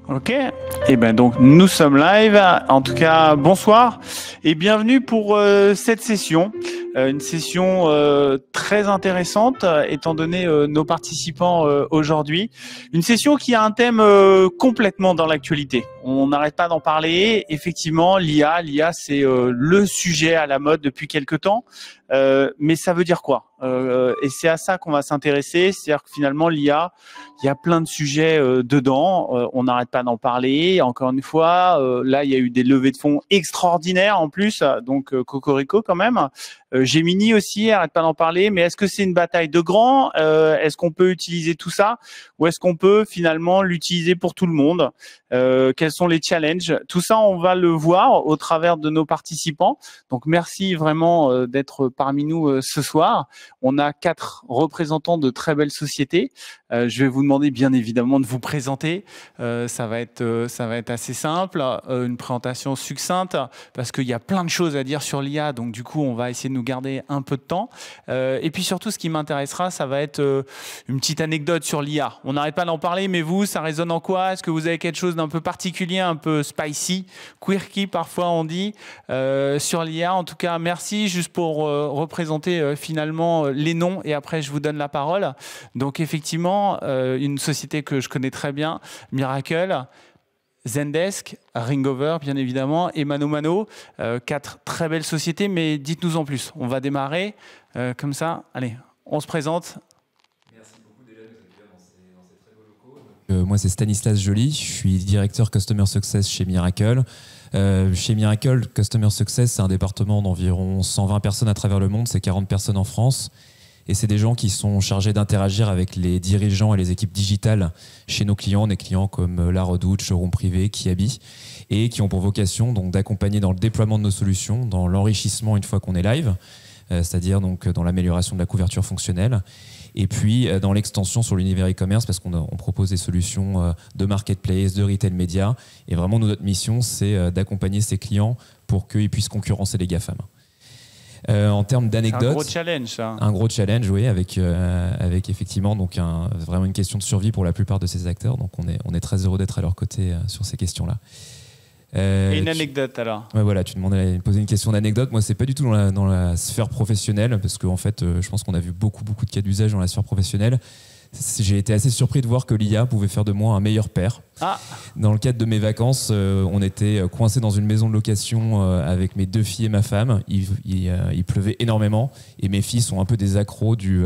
Ok, et ben donc nous sommes live. En tout cas, bonsoir et bienvenue pour cette session, une session très intéressante étant donné nos participants aujourd'hui. Une session qui a un thème complètement dans l'actualité. On n'arrête pas d'en parler. Effectivement, l'IA, c'est le sujet à la mode depuis quelque temps. Mais ça veut dire quoi? Et c'est à ça qu'on va s'intéresser. C'est-à-dire que finalement, l'IA, il y a plein de sujets dedans. On n'arrête pas d'en parler. Encore une fois, là, il y a eu des levées de fonds extraordinaires en plus. Donc, cocorico quand même. Gemini aussi, arrête pas d'en parler. Mais est-ce que c'est une bataille de grands? Est-ce qu'on peut utiliser tout ça? Ou est-ce qu'on peut finalement l'utiliser pour tout le monde? Quels sont les challenges? Tout ça, on va le voir au travers de nos participants. Donc, merci vraiment d'être parmi nous ce soir. On a 4 représentants de très belles sociétés. Je vais vous demander bien évidemment de vous présenter. Ça va être assez simple, une présentation succincte parce qu'il y a plein de choses à dire sur l'IA. Donc du coup, on va essayer de nous garder un peu de temps. Et puis surtout, ce qui m'intéressera, ça va être une petite anecdote sur l'IA. On n'arrête pas d'en parler, mais vous, ça résonne en quoi? Est-ce que vous avez quelque chose d'un peu particulier, un peu spicy, quirky parfois on dit, sur l'IA? En tout cas, merci juste pour représenter finalement les noms et après je vous donne la parole. Donc effectivement, une société que je connais très bien, Miracle, Zendesk, Ringover bien évidemment et ManoMano, 4 très belles sociétés, mais dites-nous en plus. On va démarrer comme ça. Allez, on se présente. Merci beaucoup déjà de nous accueillir dans ces très beaux locaux. Moi c'est Stanislas Joly, je suis directeur Customer Success chez Miracle. Chez Miracle, Customer Success, c'est un département d'environ 120 personnes à travers le monde, c'est 40 personnes en France. Et c'est des gens qui sont chargés d'interagir avec les dirigeants et les équipes digitales chez nos clients, des clients comme La Redoute, Showroom Privé, Kiabi, et qui ont pour vocation donc d'accompagner dans le déploiement de nos solutions, dans l'enrichissement une fois qu'on est live, c'est-à-dire donc dans l'amélioration de la couverture fonctionnelle, et puis dans l'extension sur l'univers e-commerce parce qu'on propose des solutions de marketplace, de retail média, et vraiment notre mission c'est d'accompagner ces clients pour qu'ils puissent concurrencer les GAFAM. En termes d'anecdotes, un gros challenge, ça. Un gros challenge, oui, avec effectivement donc vraiment une question de survie pour la plupart de ces acteurs. Donc on est très heureux d'être à leur côté sur ces questions-là. Et une anecdote alors? Ouais, voilà, tu demandais de poser une question d'anecdote. Moi, c'est pas du tout dans la sphère professionnelle parce qu'en fait, je pense qu'on a vu beaucoup de cas d'usage dans la sphère professionnelle. J'ai été assez surpris de voir que l'IA pouvait faire de moi un meilleur père. Ah. Dans le cadre de mes vacances, on était coincés dans une maison de location avec mes 2 filles et ma femme. Il pleuvait énormément et mes filles sont un peu des accros du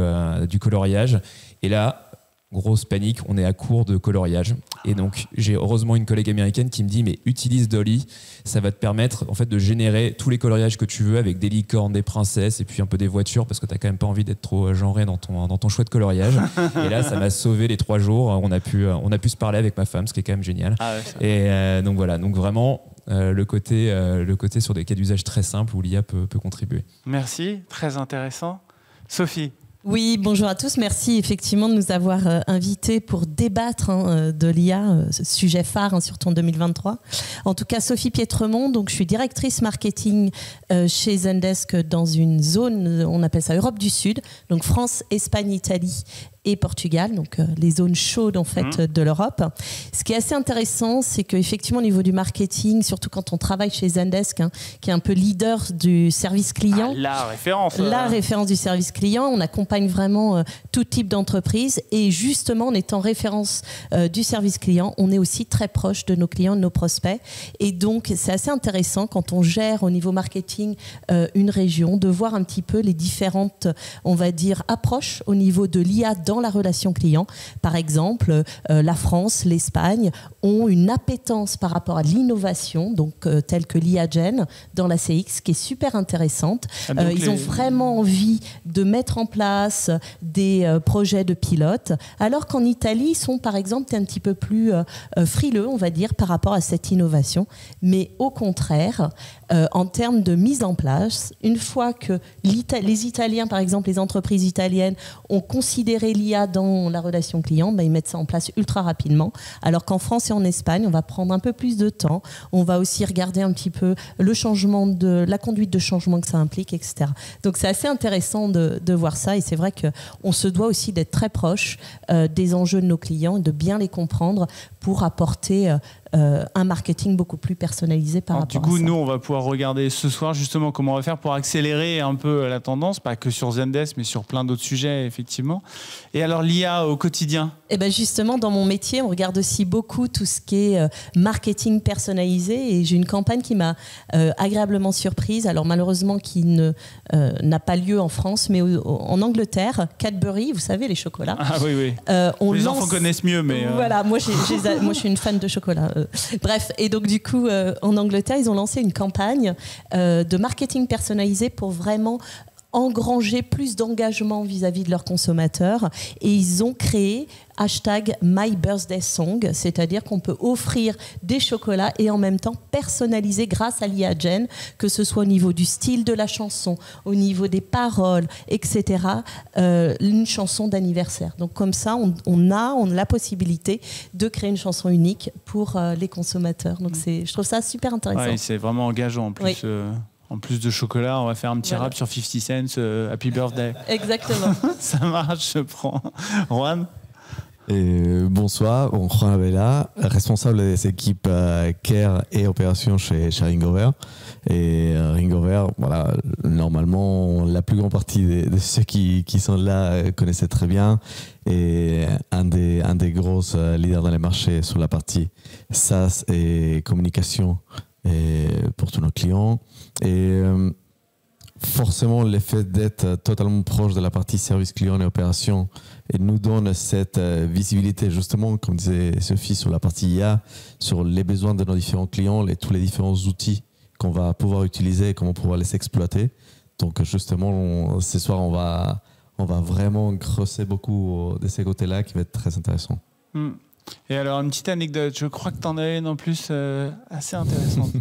coloriage. Et là, grosse panique, on est à court de coloriage. Et donc, j'ai heureusement une collègue américaine qui me dit « Mais utilise Dolly, ça va te permettre en fait, de générer tous les coloriages que tu veux avec des licornes, des princesses et puis un peu des voitures parce que tu n'as quand même pas envie d'être trop genré dans ton choix de coloriage. » Et là, ça m'a sauvé les 3 jours. On a pu se parler avec ma femme, ce qui est quand même génial. Ah ouais, et donc voilà, donc vraiment le côté sur des cas d'usage très simples où l'IA peut contribuer. Merci, très intéressant. Sophie? Oui, bonjour à tous. Merci effectivement de nous avoir invités pour débattre de l'IA, ce sujet phare surtout en 2023. En tout cas, Sophie Pietremont, donc je suis directrice marketing chez Zendesk dans une zone, on appelle ça Europe du Sud, donc France, Espagne, Italie et Portugal, donc les zones chaudes en fait de l'Europe. Ce qui est assez intéressant, c'est qu'effectivement au niveau du marketing, surtout quand on travaille chez Zendesk, qui est un peu leader du service client, la référence du service client, on accompagne vraiment tout type d'entreprise et justement en étant référence du service client, on est aussi très proche de nos clients, de nos prospects et donc c'est assez intéressant quand on gère au niveau marketing une région, de voir un petit peu les différentes, on va dire, approches au niveau de l'IA dans la relation client. Par exemple, la France, l'Espagne ont une appétence par rapport à l'innovation, donc telle que l'IA-Gen dans la CX, qui est super intéressante. Ils ont vraiment envie de mettre en place des projets de pilote, alors qu'en Italie, ils sont par exemple un petit peu plus frileux, on va dire, par rapport à cette innovation. Mais au contraire, en termes de mise en place, une fois que les Italiens, par exemple, les entreprises italiennes ont considéré l'IA dans la relation client, ils mettent ça en place ultra rapidement. Alors qu'en France et en Espagne, on va prendre un peu plus de temps. On va aussi regarder un petit peu le changement la conduite de changement que ça implique, etc. Donc c'est assez intéressant de voir ça. Et c'est vrai qu'on se doit aussi d'être très proche des enjeux de nos clients et de bien les comprendre pour apporter un marketing beaucoup plus personnalisé par rapport à ça. Du coup, nous, on va pouvoir regarder ce soir justement comment on va faire pour accélérer un peu la tendance, pas que sur Zendesk, mais sur plein d'autres sujets, effectivement. Et alors, l'IA au quotidien ? Eh ben justement, dans mon métier, on regarde aussi beaucoup tout ce qui est marketing personnalisé. Et j'ai une campagne qui m'a agréablement surprise. Alors malheureusement, qui n'a pas lieu en France, mais en Angleterre, Cadbury, vous savez, les chocolats. Ah oui, oui. Les enfants connaissent mieux, mais... Voilà, moi je suis une fan de chocolat. Bref, et donc du coup, en Angleterre, ils ont lancé une campagne de marketing personnalisé pour vraiment engranger plus d'engagement vis-à-vis de leurs consommateurs, et ils ont créé #MyBirthdaySong, c'est-à-dire qu'on peut offrir des chocolats et en même temps personnaliser grâce à l'IA Gen, que ce soit au niveau du style de la chanson, au niveau des paroles, etc., une chanson d'anniversaire. Donc comme ça, on a la possibilité de créer une chanson unique pour les consommateurs. Donc je trouve ça super intéressant. Ouais, c'est vraiment engageant en plus. Oui. En plus de chocolat, on va faire un petit rap sur 50 Cent, Happy Birthday. Exactement. Ça marche, je prends. Juan ? Bonsoir, Juan Abella, responsable des équipes Care et Opérations chez Ringover. Et Ringover, voilà, normalement, la plus grande partie de ceux qui sont là connaissaient très bien. Et un des gros leaders dans les marchés sur la partie SaaS et communication pour tous nos clients. Et forcément, le fait d'être totalement proche de la partie service client et opération nous donne cette visibilité, justement, comme disait Sophie, sur la partie IA, sur les besoins de nos différents clients, tous les différents outils qu'on va pouvoir utiliser et comment pouvoir les exploiter. Donc, justement, ce soir, on va vraiment creuser beaucoup de ces côtés-là qui va être très intéressant. Et alors, une petite anecdote, je crois que tu en as une en plus assez intéressante.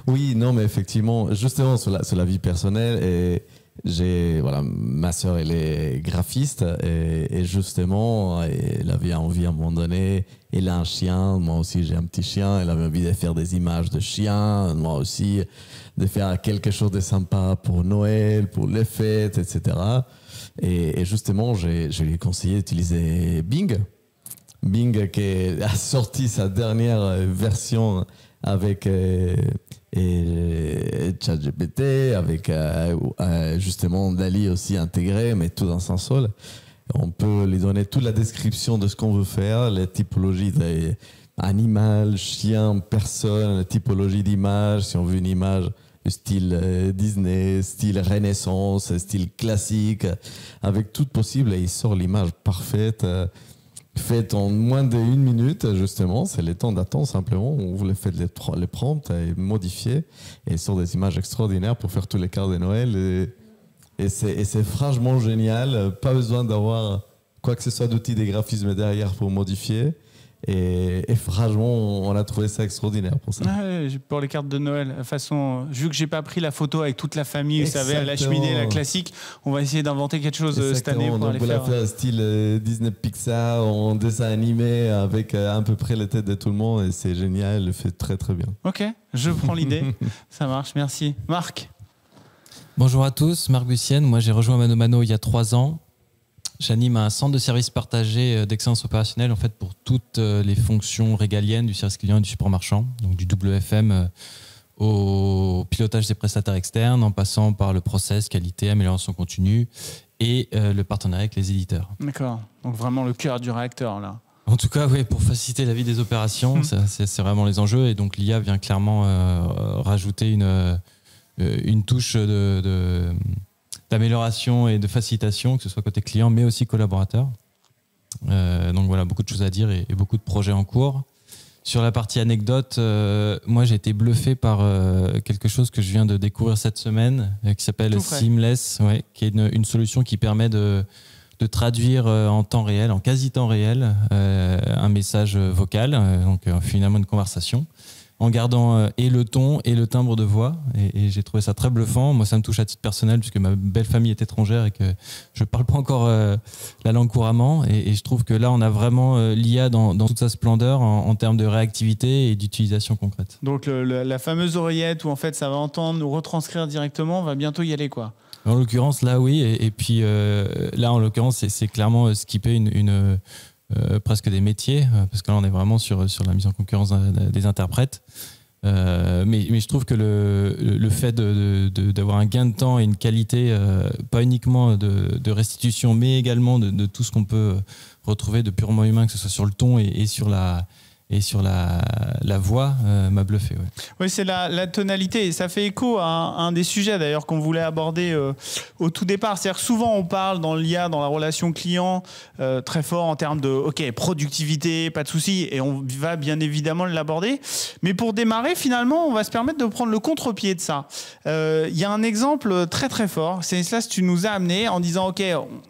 Oui, non, mais effectivement, justement, sur la vie personnelle, ma sœur, elle est graphiste, et justement, elle avait envie à un moment donné, elle a un chien, moi aussi j'ai un petit chien, elle avait envie de faire des images de chiens, moi aussi, de faire quelque chose de sympa pour Noël, pour les fêtes, etc. Et justement, je lui ai conseillé d'utiliser Bing qui a sorti sa dernière version avec ChatGPT, avec justement DALL-E aussi intégré, mais tout dans un seul. On peut lui donner toute la description de ce qu'on veut faire, les typologies animal, chien, personne, typologie d'image, si on veut une image style Disney, style Renaissance, style classique, avec tout possible, et il sort l'image parfaite, faite en moins d'1 minute, justement. C'est les temps d'attente, simplement. Vous les faites les prompts et modifier, et il sort des images extraordinaires pour faire tous les quarts de Noël. Et c'est franchement génial. Pas besoin d'avoir quoi que ce soit d'outils de graphisme derrière pour modifier. Et franchement, on a trouvé ça extraordinaire pour ça. Pour les cartes de Noël, de toute façon, vu que j'ai pas pris la photo avec toute la famille, vous savez, à la cheminée, la classique, on va essayer d'inventer quelque chose cette année pour aller faire. On va faire style Disney Pixar en dessin animé avec à peu près les têtes de tout le monde, et c'est génial, elle le fait très très bien. Ok, je prends l'idée, ça marche, merci. Marc. Bonjour à tous, Marc Bussienne. Moi, j'ai rejoint Mano Mano il y a 3 ans. J'anime un centre de services partagé d'excellence opérationnelle, en fait, pour toutes les fonctions régaliennes du service client et du support marchand, donc du WFM au pilotage des prestataires externes, en passant par le process, qualité, amélioration continue et le partenariat avec les éditeurs. D'accord, donc vraiment le cœur du réacteur, là. En tout cas, oui, pour faciliter la vie des opérations, c'est vraiment les enjeux, et donc l'IA vient clairement rajouter une touche d'amélioration et de facilitation, que ce soit côté client, mais aussi collaborateur. Donc voilà, beaucoup de choses à dire et beaucoup de projets en cours. Sur la partie anecdote, moi j'ai été bluffé par quelque chose que je viens de découvrir cette semaine, qui s'appelle Seamless, qui est une solution qui permet de traduire en temps réel, en quasi temps réel, un message vocal, donc finalement une conversation, en gardant et le ton et le timbre de voix, et j'ai trouvé ça très bluffant. Moi, ça me touche à titre personnel puisque ma belle famille est étrangère et que je parle pas encore la langue couramment, et je trouve que là on a vraiment l'IA dans toute sa splendeur en termes de réactivité et d'utilisation concrète. Donc la fameuse oreillette où en fait ça va entendre, nous retranscrire directement, on va bientôt y aller, quoi. En l'occurrence là oui, et puis là en l'occurrence c'est clairement skipper presque des métiers, parce que là on est vraiment sur la mise en concurrence des interprètes. Mais je trouve que le fait d'avoir un gain de temps et une qualité, pas uniquement de restitution, mais également de tout ce qu'on peut retrouver de purement humain, que ce soit sur le ton et sur la voix, m'a bluffé. Ouais. Oui, c'est la tonalité, et ça fait écho à un des sujets d'ailleurs qu'on voulait aborder au tout départ. C'est-à-dire que souvent on parle dans l'IA, dans la relation client, très fort en termes de productivité, pas de souci, et on va bien évidemment l'aborder. Mais pour démarrer, finalement, on va se permettre de prendre le contre-pied de ça. Il y a un exemple très très fort, c'est cela que tu nous as amené en disant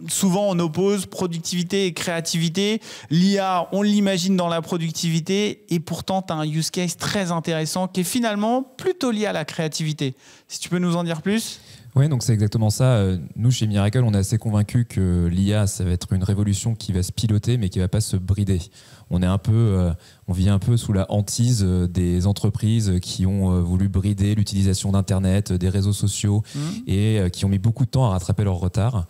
souvent on oppose productivité et créativité. L'IA, on l'imagine dans la productivité, et pourtant tu as un use case très intéressant qui est finalement plutôt lié à la créativité. Si tu peux nous en dire plus. Oui, donc c'est exactement ça. Nous, chez Miracle, on est assez convaincus que l'IA, ça va être une révolution qui va se piloter, mais qui ne va pas se brider. On vit un peu sous la hantise des entreprises qui ont voulu brider l'utilisation d'Internet, des réseaux sociaux, et qui ont mis beaucoup de temps à rattraper leur retard.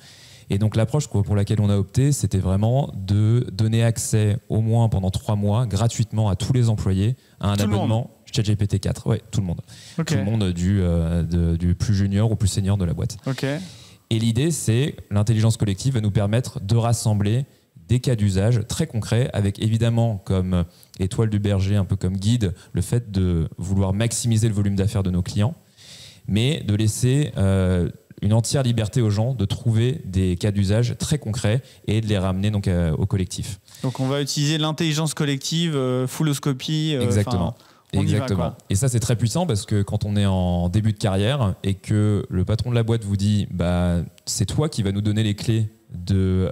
Et donc l'approche pour laquelle on a opté, c'était vraiment de donner accès au moins pendant 3 mois gratuitement à tous les employés à un abonnement ChatGPT 4. Oui, tout le monde. Okay. Tout le monde du plus junior au plus senior de la boîte. Okay. Et l'idée, c'est l'intelligence collective va nous permettre de rassembler des cas d'usage très concrets avec évidemment comme étoile du berger, un peu comme guide, le fait de vouloir maximiser le volume d'affaires de nos clients, mais de laisser une entière liberté aux gens de trouver des cas d'usage très concrets et de les ramener donc au collectif. Donc on va utiliser l'intelligence collective, fulloscopie. Exactement. Exactement. Et ça, c'est très puissant parce que quand on est en début de carrière et que le patron de la boîte vous dit c'est toi qui vas nous donner les clés de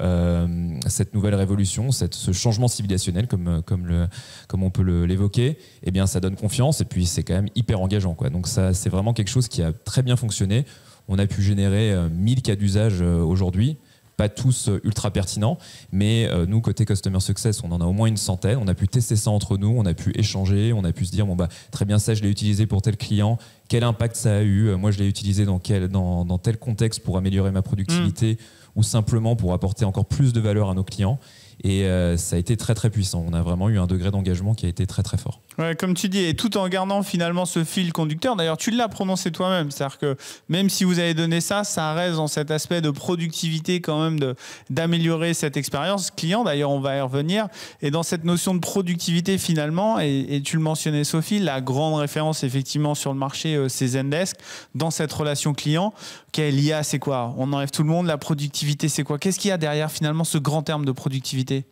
cette nouvelle révolution, ce changement civilisationnel comme on peut l'évoquer, eh bien ça donne confiance et puis c'est quand même hyper engageant, quoi. Donc ça, c'est vraiment quelque chose qui a très bien fonctionné. On a pu générer 1000 cas d'usage aujourd'hui, pas tous ultra pertinents, mais nous, côté Customer Success, on en a au moins une centaine. On a pu tester ça entre nous, on a pu échanger, on a pu se dire, très bien, ça, je l'ai utilisé pour tel client, quel impact ça a eu, moi, je l'ai utilisé dans tel contexte pour améliorer ma productivité ou simplement pour apporter encore plus de valeur à nos clients. Et ça a été très très puissant. On a vraiment eu un degré d'engagement qui a été très très fort. Ouais, comme tu dis, et tout en gardant finalement ce fil conducteur. D'ailleurs, tu l'as prononcé toi-même. C'est-à-dire que même si vous avez donné ça, ça reste dans cet aspect de productivité quand même, d'améliorer cette expérience client. D'ailleurs, on va y revenir. Et dans cette notion de productivité finalement, et tu le mentionnais Sophie, la grande référence effectivement sur le marché, c'est Zendesk. Dans cette relation client, l'IA, c'est quoi? On enlève tout le monde. La productivité, c'est quoi? Qu'est-ce qu'il y a derrière finalement ce grand terme de productivité?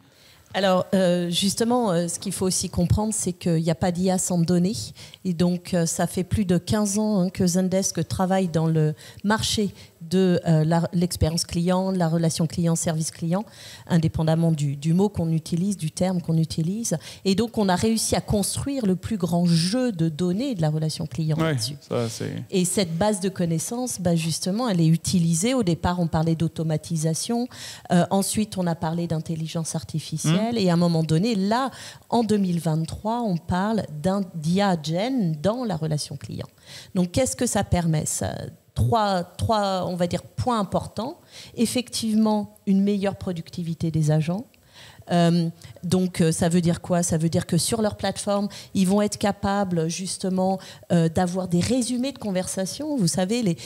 Alors, justement, ce qu'il faut aussi comprendre, c'est qu'il n'y a pas d'IA sans données. Et donc, ça fait plus de 15 ans que Zendesk travaille dans le marché de l'expérience client, de la relation client-service client, indépendamment du mot qu'on utilise, du terme qu'on utilise. Et donc, on a réussi à construire le plus grand jeu de données de la relation client là-dessus. Et cette base de connaissances, justement, elle est utilisée. Au départ, on parlait d'automatisation. Ensuite, on a parlé d'intelligence artificielle. Et à un moment donné, là, en 2023, on parle d'IA Gen dans la relation client. Donc, qu'est-ce que ça permet ? Trois, on va dire, points importants. Effectivement, une meilleure productivité des agents. Donc ça veut dire quoi? Ça veut dire que sur leur plateforme, ils vont être capables justement d'avoir des résumés de conversations. Vous savez,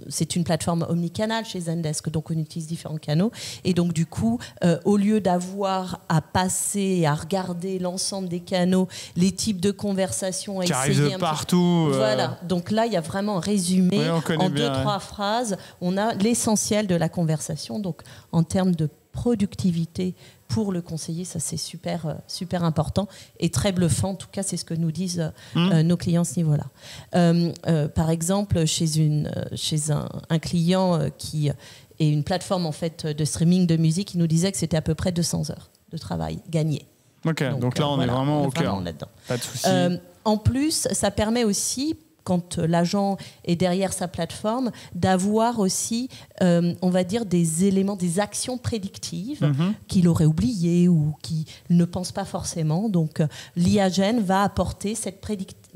c'est une plateforme omnicanale chez Zendesk, donc on utilise différents canaux. Et donc du coup, au lieu d'avoir à passer, à regarder l'ensemble des canaux, les types de conversations, qui arrivent de partout. Voilà. Donc là, il y a vraiment un résumé en 2-3 phrases. On a l'essentiel de la conversation. Donc en termes de productivité pour le conseiller, ça c'est super, super important et très bluffant. En tout cas, c'est ce que nous disent nos clients à ce niveau-là. Par exemple, chez un client qui est une plateforme en fait de streaming de musique, il nous disait que c'était à peu près 200 heures de travail gagné. Ok, donc là on est vraiment au cœur. Pas de souci. En plus, ça permet aussi, quand l'agent est derrière sa plateforme, d'avoir aussi, on va dire, des éléments, des actions prédictives qu'il aurait oubliées ou qu'il ne pense pas forcément. Donc, l'IA Gen va apporter cette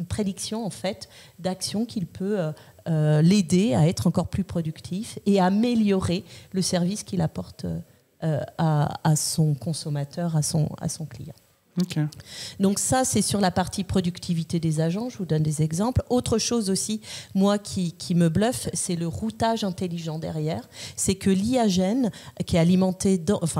prédiction, en fait, d'actions qu'il peut l'aider à être encore plus productif et à améliorer le service qu'il apporte à son consommateur, à son client. Okay. Donc ça, c'est sur la partie productivité des agents. Je vous donne des exemples. Autre chose aussi, moi, qui me bluffe, c'est le routage intelligent derrière. C'est que l'IAGEN, qui est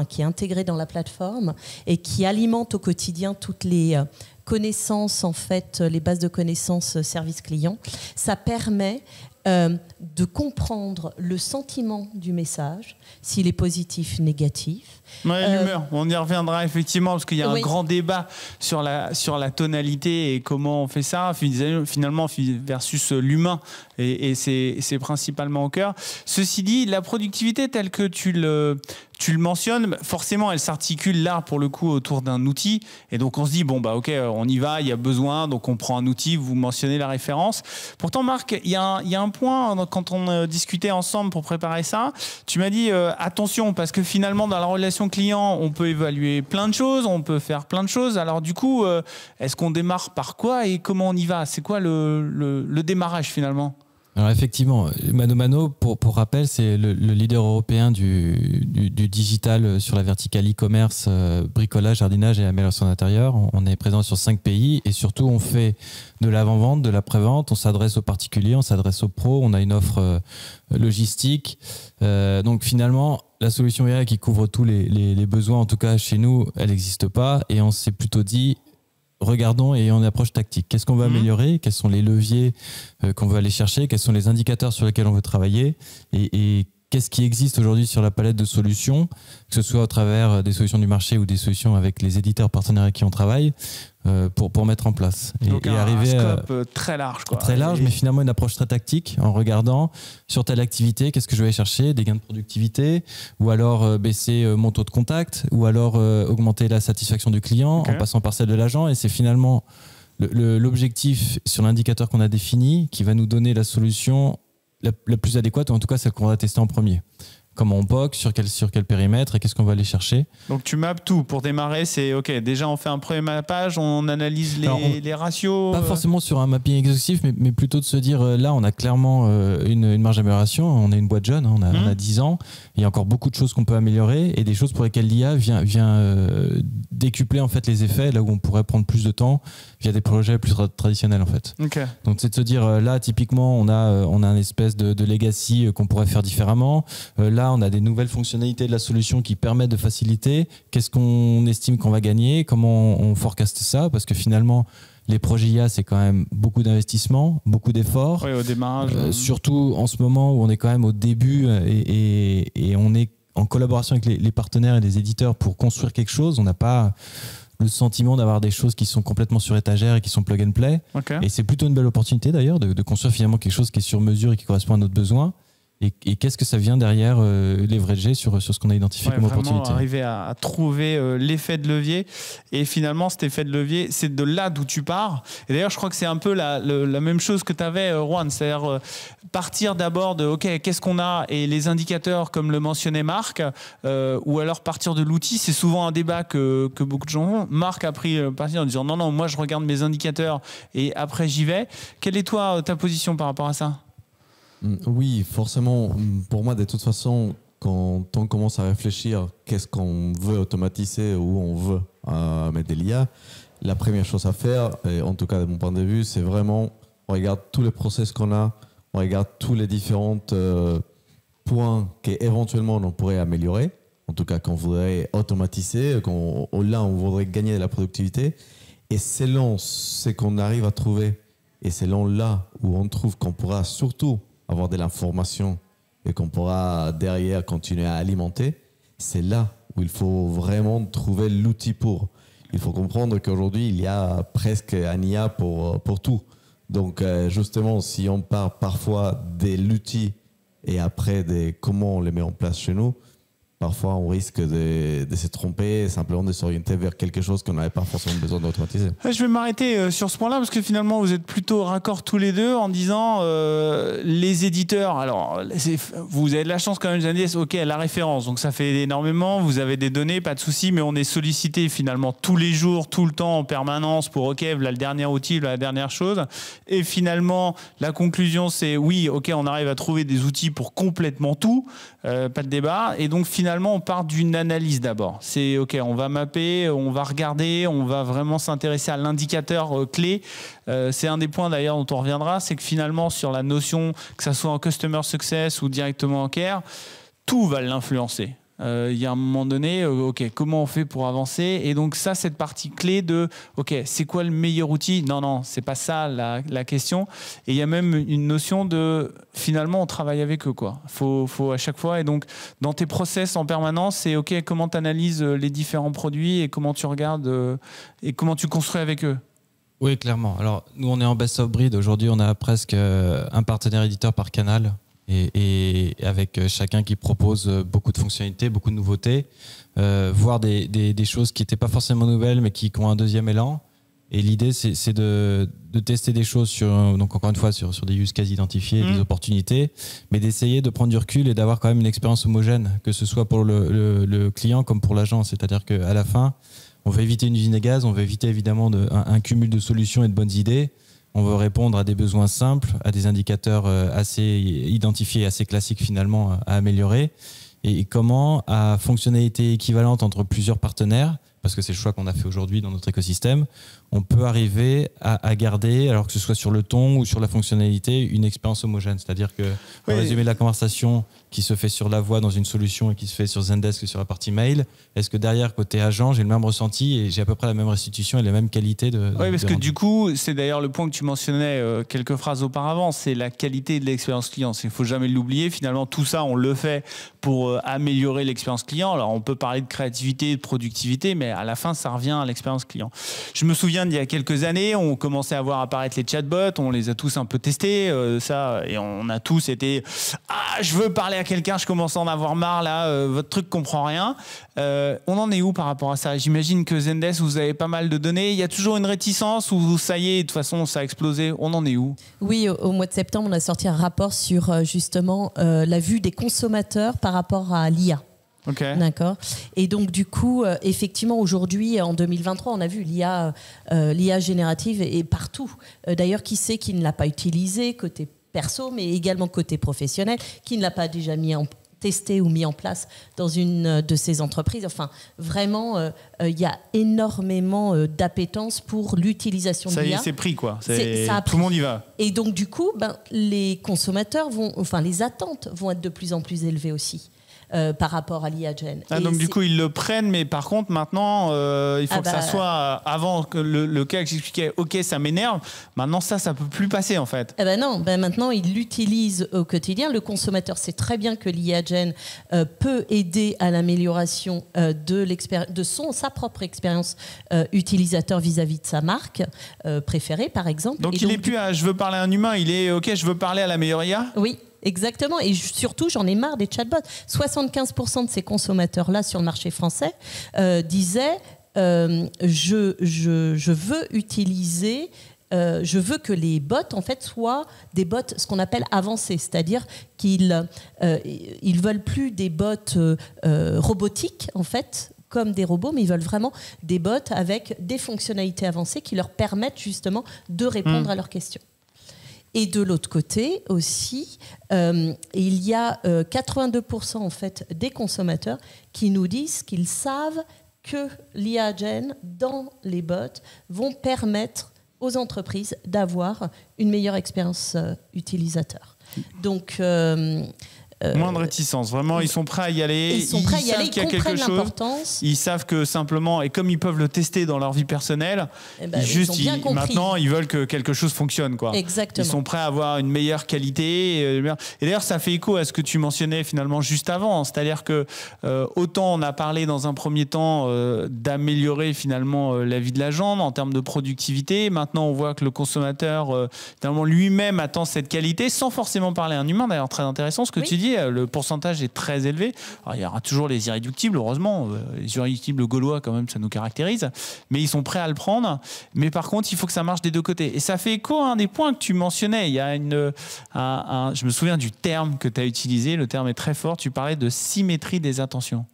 qui est intégré dans la plateforme et qui alimente au quotidien toutes les connaissances, en fait, les bases de connaissances service client, ça permet de comprendre le sentiment du message, s'il est positif, négatif. Ouais, l'humeur, on y reviendra effectivement parce qu'il y a un grand débat sur la tonalité et comment on fait ça finalement versus l'humain et c'est principalement au cœur. Ceci dit, la productivité telle que tu le mentionnes, forcément elle s'articule là pour le coup autour d'un outil et donc on se dit bon bah ok on y va, il y a besoin donc on prend un outil, vous mentionnez la référence. Pourtant Marc, il y a un point quand on discutait ensemble pour préparer ça, tu m'as dit attention parce que finalement dans la relation client on peut évaluer plein de choses, on peut faire plein de choses, alors du coup est-ce qu'on démarre par quoi et comment on y va? C'est quoi le démarrage finalement? Alors effectivement, ManoMano, pour rappel, c'est le leader européen du digital sur la verticale e-commerce, bricolage, jardinage et amélioration d'intérieur. On est présent sur 5 pays et surtout on fait de l'avant-vente, de la pré-vente, on s'adresse aux particuliers, on s'adresse aux pros, on a une offre logistique. Donc finalement, la solution IA qui couvre tous les besoins, en tout cas chez nous, elle n'existe pas et on s'est plutôt dit regardons et ayons une approche tactique. Qu'est-ce qu'on veut améliorer? Quels sont les leviers qu'on veut aller chercher? Quels sont les indicateurs sur lesquels on veut travailler? Et qu'est-ce qui existe aujourd'hui sur la palette de solutions, que ce soit au travers des solutions du marché ou des solutions avec les éditeurs partenaires avec qui on travaille, pour mettre en place. Donc arriver un scope très large. Quoi. Très large, mais finalement une approche très tactique en regardant sur telle activité, qu'est-ce que je vais aller chercher, des gains de productivité, ou alors baisser mon taux de contact, ou alors augmenter la satisfaction du client en passant par celle de l'agent. Et c'est finalement l'objectif sur l'indicateur qu'on a défini qui va nous donner la solution la plus adéquate, ou en tout cas celle qu'on va tester en premier. Comment on POC, sur quel périmètre et qu'est-ce qu'on va aller chercher. Donc tu mappes tout. Pour démarrer, c'est OK, déjà on fait un premier mappage, on analyse les ratios. Pas forcément sur un mapping exhaustif, mais plutôt de se dire là on a clairement une marge d'amélioration, on est une boîte jeune, on a 10 ans, il y a encore beaucoup de choses qu'on peut améliorer et des choses pour lesquelles l'IA vient décupler en fait les effets là où on pourrait prendre plus de temps via des projets plus traditionnels en fait. Okay. Donc c'est de se dire là typiquement on a un espèce de legacy qu'on pourrait faire différemment. Là on a des nouvelles fonctionnalités de la solution qui permettent de faciliter. Qu'est-ce qu'on estime qu'on va gagner? Comment on forecaste ça? Parce que finalement les projets IA, c'est quand même beaucoup d'investissement, beaucoup d'efforts. Oui, au démarrage. Surtout en ce moment où on est quand même au début et on est en collaboration avec les partenaires et les éditeurs pour construire quelque chose. On n'a pas le sentiment d'avoir des choses qui sont complètement sur étagère et qui sont plug and play. Okay. Et c'est plutôt une belle opportunité d'ailleurs de construire finalement quelque chose qui est sur mesure et qui correspond à notre besoin. Et qu'est-ce que ça vient derrière leverager sur ce qu'on a identifié comme opportunité? Arriver à trouver l'effet de levier. Et finalement, cet effet de levier, c'est de là d'où tu pars. Et d'ailleurs, je crois que c'est un peu la même chose que tu avais, Juan. C'est-à-dire partir d'abord de OK, qu'est-ce qu'on a? Et les indicateurs, comme le mentionnait Marc, ou alors partir de l'outil. C'est souvent un débat que beaucoup de gens ont. Marc a pris parti en disant non, moi je regarde mes indicateurs et après j'y vais. Quelle est toi ta position par rapport à ça? Oui, forcément. Pour moi, de toute façon, quand on commence à réfléchir qu'est-ce qu'on veut automatiser ou on veut mettre de l'IA, la première chose à faire, et en tout cas de mon point de vue, c'est vraiment on regarde tous les process qu'on a, on regarde tous les différents points qu'éventuellement on pourrait améliorer, en tout cas qu'on voudrait automatiser, là on voudrait gagner de la productivité, et selon ce qu'on arrive à trouver, et selon là où on trouve qu'on pourra surtout avoir de l'information et qu'on pourra derrière continuer à alimenter, c'est là où il faut vraiment trouver l'outil pour. Il faut comprendre qu'aujourd'hui, il y a presque un IA pour tout. Donc justement, si on part parfois de l'outil et après de comment on les met en place chez nous, parfois on risque de se tromper, simplement de s'orienter vers quelque chose qu'on n'avait pas forcément besoin d'automatiser. Je vais m'arrêter sur ce point-là parce que finalement vous êtes plutôt raccord tous les deux en disant les éditeurs, alors vous avez de la chance quand même de dire ok, la référence, donc ça fait énormément, vous avez des données, pas de souci, mais on est sollicité finalement tous les jours, tout le temps, en permanence pour ok, voilà le dernier outil, la dernière chose, et finalement la conclusion c'est oui, ok, on arrive à trouver des outils pour complètement tout, pas de débat, et donc finalement finalement, on part d'une analyse d'abord. C'est OK, on va mapper, on va regarder, on va vraiment s'intéresser à l'indicateur clé. C'est un des points d'ailleurs dont on reviendra, c'est que finalement, sur la notion, que ça soit en Customer Success ou directement en Care, tout va l'influencer. Il y a un moment donné, OK, comment on fait pour avancer? Et donc ça, cette partie clé de, OK, c'est quoi le meilleur outil? Non, c'est pas ça la question. Et il y a même une notion de, finalement, on travaille avec eux, quoi. Faut à chaque fois. Et donc, dans tes process en permanence, c'est OK, comment tu analyses les différents produits et comment tu regardes et comment tu construis avec eux? Oui, clairement. Alors, nous, on est en best of breed. Aujourd'hui, on a presque un partenaire éditeur par canal. Et avec chacun qui propose beaucoup de fonctionnalités, beaucoup de nouveautés, voire des choses qui n'étaient pas forcément nouvelles mais qui ont un deuxième élan. Et l'idée, c'est de tester des choses donc encore une fois sur des use cases identifiés, des opportunités, mais d'essayer de prendre du recul et d'avoir quand même une expérience homogène, que ce soit pour le client comme pour l'agent. C'est-à-dire qu'à la fin, on veut éviter une usine à gaz, on veut éviter évidemment un cumul de solutions et de bonnes idées. On veut répondre à des besoins simples, à des indicateurs assez identifiés, assez classiques finalement à améliorer. Et comment, à fonctionnalité équivalente entre plusieurs partenaires, parce que c'est le choix qu'on a fait aujourd'hui dans notre écosystème, on peut arriver à garder, alors que ce soit sur le ton ou sur la fonctionnalité, une expérience homogène. C'est-à-dire que, pour résumer la conversation qui se fait sur la voix dans une solution et qui se fait sur Zendesk sur la partie mail, est-ce que derrière, côté agent, j'ai le même ressenti et j'ai à peu près la même restitution et la même qualité Oui, parce que du coup, c'est d'ailleurs le point que tu mentionnais quelques phrases auparavant, c'est la qualité de l'expérience client. Il ne faut jamais l'oublier. Finalement, tout ça, on le fait pour améliorer l'expérience client. Alors, on peut parler de créativité, de productivité, mais à la fin, ça revient à l'expérience client. Je me souviens d'il y a quelques années, on commençait à voir apparaître les chatbots, on les a tous un peu testés, et on a tous été « Ah, je veux parler à quelqu'un, je commence à en avoir marre, là, votre truc comprend rien ». On en est où par rapport à ça? J'imagine que Zendesk, vous avez pas mal de données. Il y a toujours une réticence ou ça y est, de toute façon, ça a explosé? On en est où? Oui, au mois de septembre, on a sorti un rapport sur justement la vue des consommateurs par rapport à l'IA. Okay. D'accord. Et donc du coup, effectivement, aujourd'hui, en 2023, on a vu l'IA générative est partout. D'ailleurs, qui sait qui ne l'a pas utilisé côté perso, mais également côté professionnel, qui ne l'a pas déjà testé ou mis en place dans une de ces entreprises. Enfin, vraiment, il y a énormément d'appétence pour l'utilisation de l'IA. Ça y est, c'est pris, quoi. Tout le monde y va. Et donc, du coup, les consommateurs les attentes vont être de plus en plus élevées aussi. Par rapport à l'IA Gen. Donc du coup ils le prennent, mais par contre maintenant il faut que ça soit avant que le cas que j'expliquais, ok ça m'énerve, maintenant ça peut plus passer en fait. Non, maintenant ils l'utilisent au quotidien. Le consommateur sait très bien que l'IA Gen peut aider à l'amélioration de sa propre expérience utilisateur vis-à-vis de sa marque préférée par exemple. Donc il est plus à je veux parler à un humain, il est ok je veux parler à la meilleure IA. Oui. Exactement, et surtout, j'en ai marre des chatbots. 75% de ces consommateurs-là sur le marché français disaient je veux utiliser, je veux que les bots en fait soient des bots, ce qu'on appelle avancés, c'est-à-dire qu'ils veulent plus des bots robotiques en fait. Comme des robots, mais ils veulent vraiment des bots avec des fonctionnalités avancées qui leur permettent justement de répondre à leurs questions. Et de l'autre côté aussi, il y a 82% en fait des consommateurs qui nous disent qu'ils savent que l'IA Gen dans les bots vont permettre aux entreprises d'avoir une meilleure expérience utilisateur. Donc moins de réticence, vraiment ils sont prêts à y aller, ils savent qu'il y a quelque chose, ils savent que simplement, et comme ils peuvent le tester dans leur vie personnelle, maintenant ils veulent que quelque chose fonctionne quoi. Exactement. Ils sont prêts à avoir une meilleure qualité et d'ailleurs ça fait écho à ce que tu mentionnais finalement juste avant, c'est-à-dire que autant on a parlé dans un premier temps d'améliorer finalement la vie de l'agent en termes de productivité, maintenant on voit que le consommateur finalement lui-même attend cette qualité sans forcément parler à un humain. D'ailleurs très intéressant ce que tu dis. Le pourcentage est très élevé. Alors, il y aura toujours les irréductibles, heureusement. Les irréductibles gaulois, quand même, ça nous caractérise. Mais ils sont prêts à le prendre. Mais par contre, il faut que ça marche des deux côtés. Et ça fait écho à un des points que tu mentionnais. Il y a je me souviens du terme que tu as utilisé. Le terme est très fort. Tu parlais de symétrie des attentions.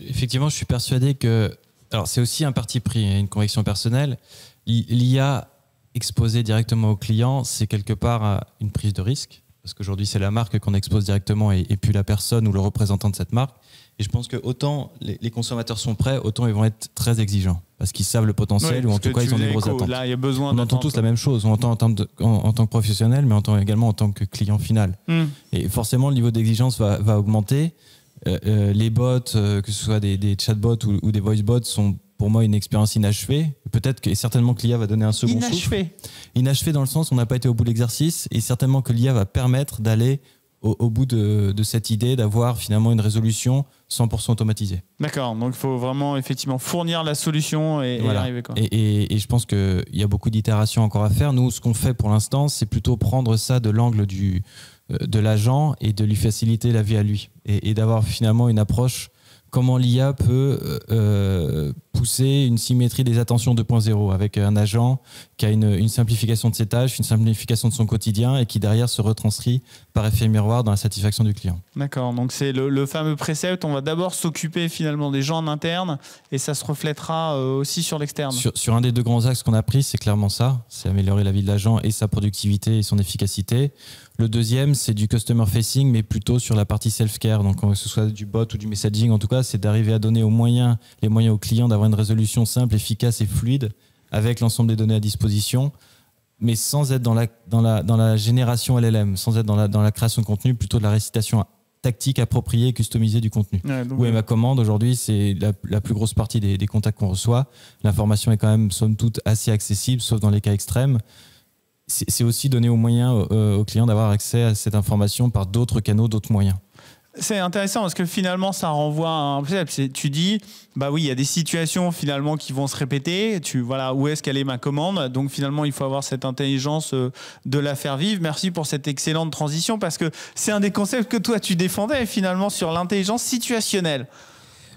Effectivement, je suis persuadé que... Alors, c'est aussi un parti pris, une conviction personnelle. L'IA exposée directement au client, c'est quelque part une prise de risque. Parce qu'aujourd'hui, c'est la marque qu'on expose directement et puis la personne ou le représentant de cette marque. Et je pense que autant les consommateurs sont prêts, autant ils vont être très exigeants. Parce qu'ils savent le potentiel ou en tout cas ils ont des grosses attentes. Là, il y a besoin on entend tous la même chose. On entend en tant que professionnel, mais on entend également en tant que client final. Et forcément, le niveau d'exigence va augmenter. Les bots, que ce soit des chatbots ou des voice bots, sont pour moi une expérience inachevée. Peut-être que certainement que l'IA va donner un second souffle. Inachevé dans le sens où on n'a pas été au bout de l'exercice, et certainement que l'IA va permettre d'aller au bout de cette idée d'avoir finalement une résolution 100% automatisée. D'accord, donc il faut vraiment effectivement fournir la solution et voilà. arriver. Quoi. Et je pense qu'il y a beaucoup d'itérations encore à faire. Nous, ce qu'on fait pour l'instant, c'est plutôt prendre ça de l'angle de l'agent et de lui faciliter la vie à lui. Et d'avoir finalement une approche, comment l'IA peut pousser une symétrie des attentions 2.0 avec un agent qui a une simplification de ses tâches, une simplification de son quotidien et qui derrière se retranscrit par effet miroir dans la satisfaction du client. D'accord, donc c'est le fameux précepte, on va d'abord s'occuper finalement des gens en interne et ça se reflètera aussi sur l'externe. Sur un des deux grands axes qu'on a pris, c'est clairement ça, c'est améliorer la vie de l'agent et sa productivité et son efficacité. Le deuxième, c'est du customer facing, mais plutôt sur la partie self-care. Donc, que ce soit du bot ou du messaging, en tout cas, c'est d'arriver à donner les moyens aux clients d'avoir une résolution simple, efficace et fluide avec l'ensemble des données à disposition, mais sans être dans la génération LLM, sans être dans la création de contenu, plutôt de la récitation tactique, appropriée et customisée du contenu. Ouais, où est ma commande aujourd'hui, c'est la plus grosse partie des contacts qu'on reçoit. L'information est quand même, somme toute, assez accessible, sauf dans les cas extrêmes. C'est aussi donner aux moyens aux clients d'avoir accès à cette information par d'autres canaux, d'autres moyens. C'est intéressant parce que finalement, ça renvoie à un précepte. Tu dis, bah oui, il y a des situations finalement qui vont se répéter. Voilà, où est-ce qu'elle est ma commande? Donc finalement, il faut avoir cette intelligence de la faire vivre. Merci pour cette excellente transition parce que c'est un des concepts que toi, tu défendais finalement sur l'intelligence situationnelle.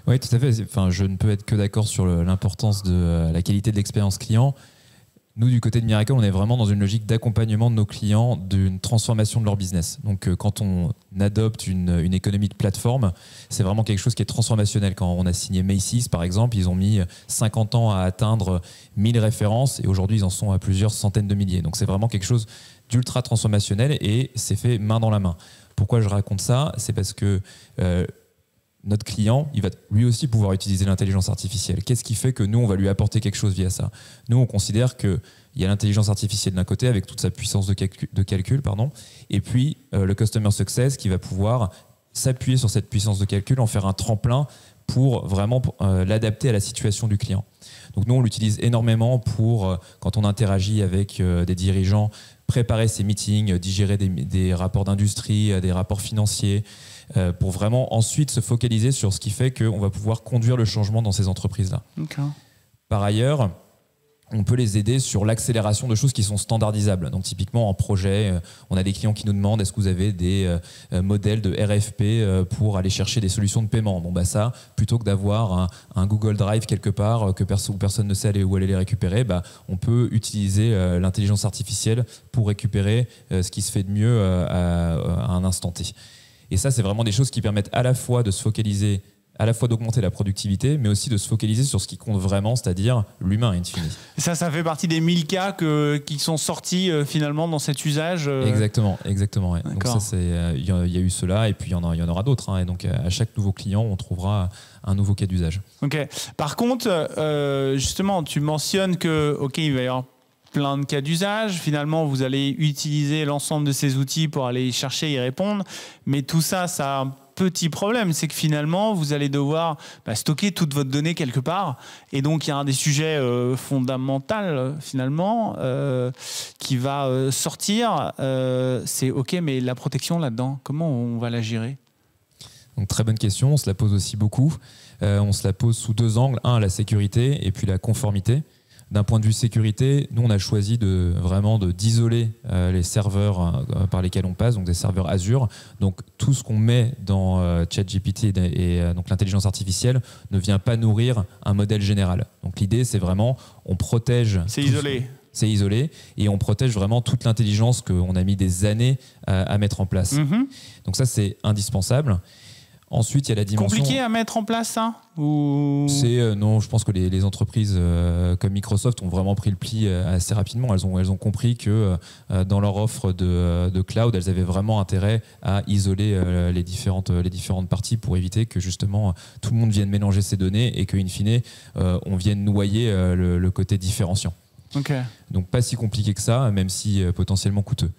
Oui, tout à fait. Enfin, je ne peux être que d'accord sur l'importance de la qualité de l'expérience client. Nous, du côté de Miracle, on est vraiment dans une logique d'accompagnement de nos clients d'une transformation de leur business. Donc, quand on adopte une économie de plateforme, c'est vraiment quelque chose qui est transformationnel. Quand on a signé Macy's, par exemple, ils ont mis 50 ans à atteindre 1000 références et aujourd'hui, ils en sont à plusieurs centaines de milliers. Donc, c'est vraiment quelque chose d'ultra transformationnel et c'est fait main dans la main. Pourquoi je raconte ça? C'est parce que notre client, il va lui aussi pouvoir utiliser l'intelligence artificielle. Qu'est-ce qui fait que nous, on va lui apporter quelque chose via ça? Nous, on considère qu'il y a l'intelligence artificielle d'un côté avec toute sa puissance de calcul, et puis le customer success qui va pouvoir s'appuyer sur cette puissance de calcul, en faire un tremplin pour vraiment l'adapter à la situation du client. Donc nous, on l'utilise énormément pour, quand on interagit avec des dirigeants, préparer ses meetings, digérer des rapports d'industrie, des rapports financiers, pour vraiment ensuite se focaliser sur ce qui fait qu'on va pouvoir conduire le changement dans ces entreprises-là. Okay. Par ailleurs, on peut les aider sur l'accélération de choses qui sont standardisables. Donc typiquement en projet, on a des clients qui nous demandent est-ce que vous avez des modèles de RFP pour aller chercher des solutions de paiement. Bon bah ça, plutôt que d'avoir un Google Drive quelque part où personne ne sait où aller les récupérer, on peut utiliser l'intelligence artificielle pour récupérer ce qui se fait de mieux à un instant T. Et ça, c'est vraiment des choses qui permettent à la fois de se focaliser, à la fois d'augmenter la productivité, mais aussi de se focaliser sur ce qui compte vraiment, c'est-à-dire l'humain in fine. Ça fait partie des 1000 cas qui sont sortis finalement dans cet usage. Exactement. Ouais. Donc ça, il y a eu cela, et puis il y en aura d'autres. Hein, et donc à chaque nouveau client, on trouvera un nouveau cas d'usage. Ok. Par contre, justement, tu mentionnes que, il va y avoir plein de cas d'usage. Finalement, vous allez utiliser l'ensemble de ces outils pour aller chercher et y répondre. Mais tout ça, ça a un petit problème. C'est que finalement, vous allez devoir stocker toute votre donnée quelque part. Et donc, il y a un des sujets fondamentaux, finalement, qui va sortir. C'est OK, mais la protection là-dedans, comment on va la gérer? Donc, très bonne question. On se la pose aussi beaucoup. On se la pose sous deux angles. Un, la sécurité et puis la conformité. D'un point de vue sécurité, nous, on a choisi d'isoler les serveurs par lesquels on passe, donc des serveurs Azure. Donc, tout ce qu'on met dans ChatGPT et donc l'intelligence artificielle ne vient pas nourrir un modèle général. Donc, l'idée, c'est vraiment, on protège... C'est isolé. C'est isolé et on protège vraiment toute l'intelligence qu'on a mis des années à mettre en place. Donc, ça, c'est indispensable. Ensuite, il y a la dimension... Compliqué à mettre en place, ça ou... Non, je pense que les entreprises comme Microsoft ont vraiment pris le pli assez rapidement. Elles ont compris que dans leur offre de cloud, elles avaient vraiment intérêt à isoler les différentes parties pour éviter que justement tout le monde vienne mélanger ces données et qu'in fine, on vienne noyer le côté différenciant. Okay. Donc pas si compliqué que ça, même si potentiellement coûteux.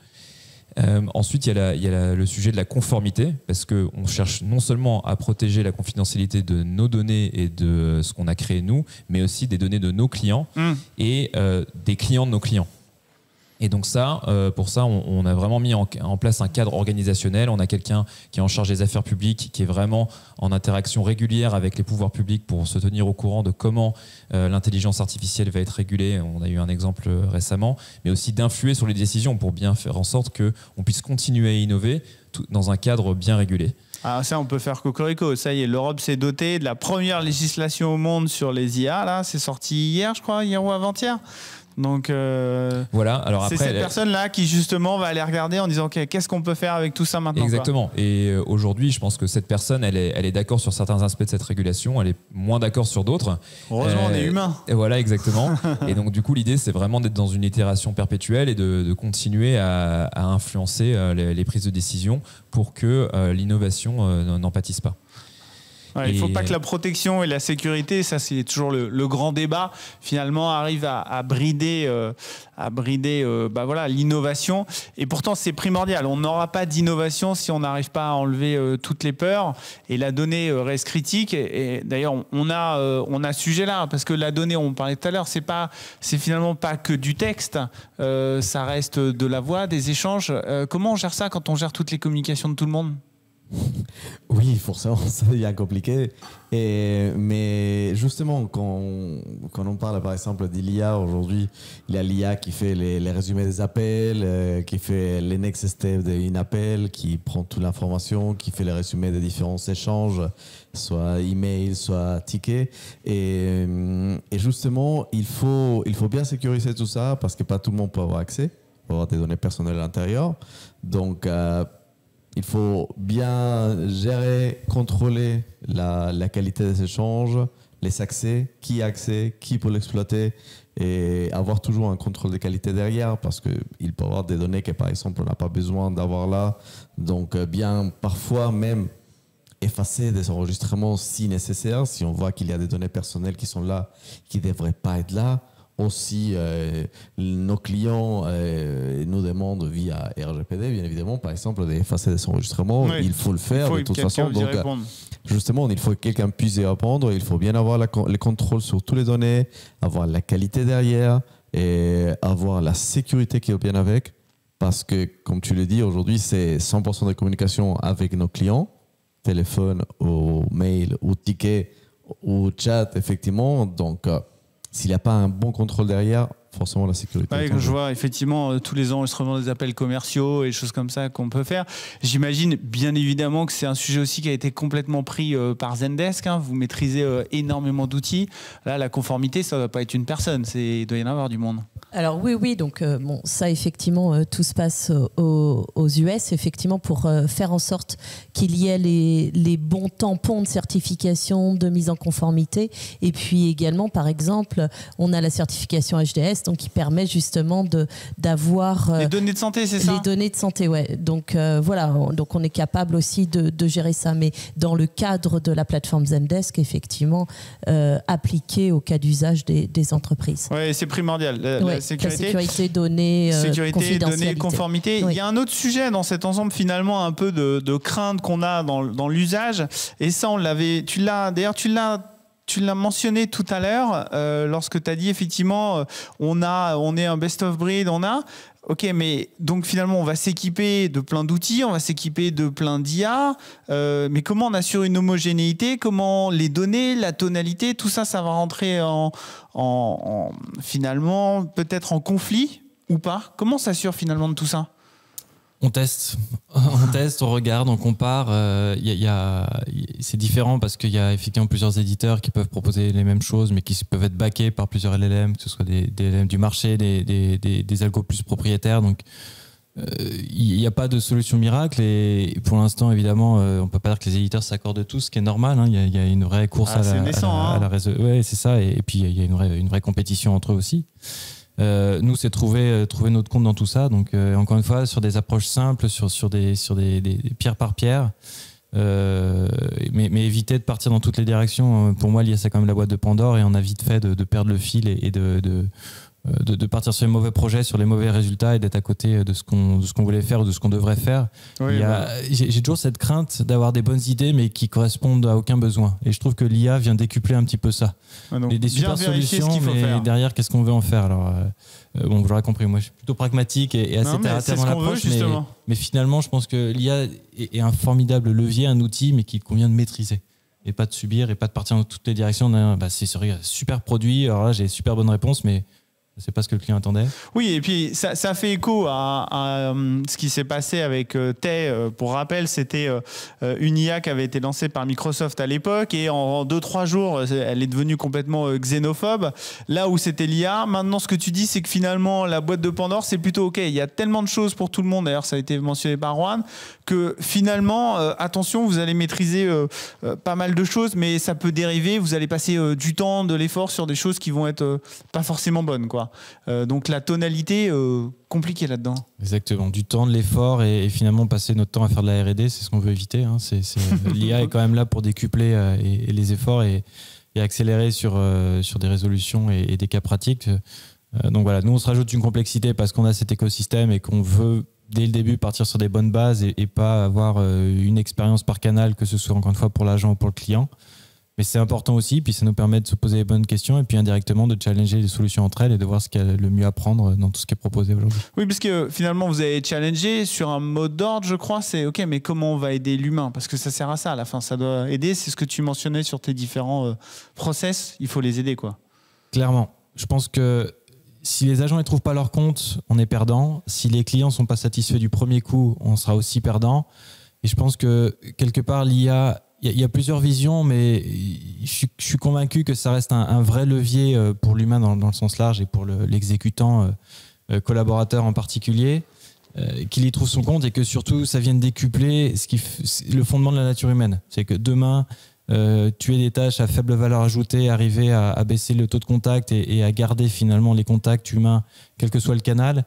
Ensuite, il y a le sujet de la conformité, parce qu'on cherche non seulement à protéger la confidentialité de nos données et de ce qu'on a créé nous, mais aussi des données de nos clients et des clients de nos clients. Et donc ça, pour ça, on a vraiment mis en place un cadre organisationnel. On a quelqu'un qui est en charge des affaires publiques, qui est vraiment en interaction régulière avec les pouvoirs publics pour se tenir au courant de comment l'intelligence artificielle va être régulée. On a eu un exemple récemment, mais aussi d'influer sur les décisions pour bien faire en sorte qu'on puisse continuer à innover dans un cadre bien régulé. Ah, ça, on peut faire cocorico. Ça y est, l'Europe s'est dotée de la première législation au monde sur les IA. Là, c'est sorti hier, je crois, hier ou avant-hier. Donc voilà. Alors après, c'est cette personne-là qui justement va aller regarder en disant ok, qu'est-ce qu'on peut faire avec tout ça maintenant. Exactement. Quoi. Et aujourd'hui, je pense que cette personne, elle est d'accord sur certains aspects de cette régulation, elle est moins d'accord sur d'autres. Heureusement, on est humain. Et voilà, exactement. Et donc du coup, l'idée, c'est vraiment d'être dans une itération perpétuelle et de continuer à influencer les prises de décision pour que l'innovation n'en pâtisse pas. Ouais, il ne faut pas que la protection et la sécurité, ça c'est toujours le grand débat, finalement arrive à brider, voilà, l'innovation. Et pourtant c'est primordial. On n'aura pas d'innovation si on n'arrive pas à enlever toutes les peurs. Et la donnée reste critique. Et d'ailleurs on a ce sujet-là parce que la donnée, on parlait tout à l'heure, c'est finalement pas que du texte. Ça reste de la voix, des échanges. Comment on gère ça quand on gère toutes les communications de tout le monde ? Oui, forcément, ça devient compliqué. Mais justement, quand on parle par exemple d'IA aujourd'hui, il y a l'IA qui fait les résumés des appels, qui fait les next steps d'un appel, qui prend toute l'information, qui fait les résumés des différents échanges, soit email, soit ticket. Et justement, il faut bien sécuriser tout ça parce que pas tout le monde peut avoir accès, peut avoir des données personnelles à l'intérieur. Donc, il faut bien gérer, contrôler la qualité des échanges, les accès, qui a accès, qui peut l'exploiter et avoir toujours un contrôle de qualité derrière parce qu'il peut y avoir des données que par exemple on n'a pas besoin d'avoir là. Donc bien parfois même effacer des enregistrements si nécessaire, si on voit qu'il y a des données personnelles qui sont là, qui ne devraient pas être là. Aussi, nos clients nous demandent via RGPD, bien évidemment, par exemple, d'effacer des enregistrements. Oui. Il faut le faire de toute façon. Donc, justement, il faut que quelqu'un puisse y répondre. Il faut bien avoir les contrôles sur toutes les données, avoir la qualité derrière et avoir la sécurité qui est bien avec. Parce que, comme tu le dis, aujourd'hui, c'est 100% de communication avec nos clients, téléphone ou mail ou ticket ou chat, effectivement. Donc, s'il n'y a pas un bon contrôle derrière, forcément la sécurité. Ouais, je vois effectivement tous les enregistrements des appels commerciaux et des choses comme ça qu'on peut faire. J'imagine bien évidemment que c'est un sujet aussi qui a été complètement pris par Zendesk. Hein. Vous maîtrisez énormément d'outils. Là, la conformité, ça ne doit pas être une personne. Il doit y en avoir du monde. Alors oui, donc bon, ça effectivement, tout se passe aux US, effectivement, pour faire en sorte qu'il y ait les bons tampons de certification, de mise en conformité. Et puis également, par exemple, on a la certification HDS, donc qui permet justement d'avoir... les données de santé, c'est ça ? Les données de santé, ouais. Donc voilà, donc on est capable aussi de gérer ça. Mais dans le cadre de la plateforme Zendesk, effectivement, appliqué au cas d'usage des entreprises. Oui, c'est primordial. La sécurité, données, données, conformité. Oui. Il y a un autre sujet dans cet ensemble finalement un peu de crainte qu'on a dans l'usage. Et ça, tu l'as mentionné tout à l'heure lorsque tu as dit effectivement on est un best of breed, ok, mais donc finalement on va s'équiper de plein d'outils, on va s'équiper de plein d'IA, mais comment on assure une homogénéité, comment les données, la tonalité, tout ça, ça va rentrer finalement peut-être en conflit ou pas? Comment on s'assure finalement de tout ça? On teste, on regarde, on compare. C'est différent parce qu'il y a effectivement plusieurs éditeurs qui peuvent proposer les mêmes choses, mais qui peuvent être backés par plusieurs LLM, que ce soit des LLM du marché, des algos plus propriétaires. Donc, il n'y a pas de solution miracle et pour l'instant, évidemment, on peut pas dire que les éditeurs s'accordent tous, ce qui est normal. Hein. Il y a une vraie course à la ouais, c'est ça. Et puis il y a une vraie compétition entre eux aussi. Nous, c'est trouver notre compte dans tout ça. Donc, encore une fois, sur des approches simples, sur des pierre par pierre. Mais éviter de partir dans toutes les directions. Pour moi, l'IA, c'est quand même la boîte de Pandore et on a vite fait de perdre le fil et de partir sur les mauvais projets, sur les mauvais résultats et d'être à côté de ce qu'on voulait faire ou de ce qu'on devrait faire. Oui, j'ai toujours cette crainte d'avoir des bonnes idées mais qui correspondent à aucun besoin. Et je trouve que l'IA vient décupler un petit peu ça. Des super solutions, mais derrière, qu'est-ce qu'on veut en faire? Alors, bon, vous l'aurez compris, moi je suis plutôt pragmatique et assez terre à terre dans l'approche, mais finalement, je pense que l'IA est un formidable levier, un outil, mais qu'il convient de maîtriser. Et pas de subir et pas de partir dans toutes les directions. C'est super produit, alors là j'ai super bonne réponse, mais c'est pas ce que le client attendait. Oui, et puis ça fait écho à ce qui s'est passé avec Tay. Pour rappel, c'était une IA qui avait été lancée par Microsoft à l'époque et en 2-3 jours, elle est devenue complètement xénophobe. Là où c'était l'IA, maintenant ce que tu dis, c'est que finalement la boîte de Pandore, c'est plutôt OK. Il y a tellement de choses pour tout le monde, d'ailleurs ça a été mentionné par Juan, que finalement, attention, vous allez maîtriser pas mal de choses, mais ça peut dériver, vous allez passer du temps, de l'effort sur des choses qui vont être pas forcément bonnes, quoi. Donc la tonalité compliquée là-dedans. Exactement, du temps, de l'effort et finalement passer notre temps à faire de la R&D, c'est ce qu'on veut éviter. Hein. L'IA est quand même là pour décupler et les efforts et accélérer sur des résolutions et des cas pratiques. Donc voilà, nous on se rajoute une complexité parce qu'on a cet écosystème et qu'on veut dès le début partir sur des bonnes bases et pas avoir une expérience par canal, que ce soit encore une fois pour l'agent ou pour le client. Mais c'est important aussi, puis ça nous permet de se poser les bonnes questions et puis indirectement de challenger les solutions entre elles et de voir ce qu'il y a le mieux à prendre dans tout ce qui est proposé aujourd'hui. Oui, parce que finalement, vous avez challengé sur un mode d'ordre, je crois, c'est OK, mais comment on va aider l'humain? Parce que ça sert à ça à la fin, ça doit aider. C'est ce que tu mentionnais sur tes différents process, il faut les aider, quoi. Clairement. Je pense que si les agents ne trouvent pas leur compte, on est perdant. Si les clients ne sont pas satisfaits du premier coup, on sera aussi perdant. Et je pense que quelque part, l'IA... Il y a plusieurs visions, mais je suis convaincu que ça reste un vrai levier pour l'humain dans le sens large et pour l'exécutant collaborateur en particulier, qu'il y trouve son compte et que surtout ça vienne décupler le fondement de la nature humaine. C'est que demain, tuer des tâches à faible valeur ajoutée, arriver à baisser le taux de contact et à garder finalement les contacts humains, quel que soit le canal,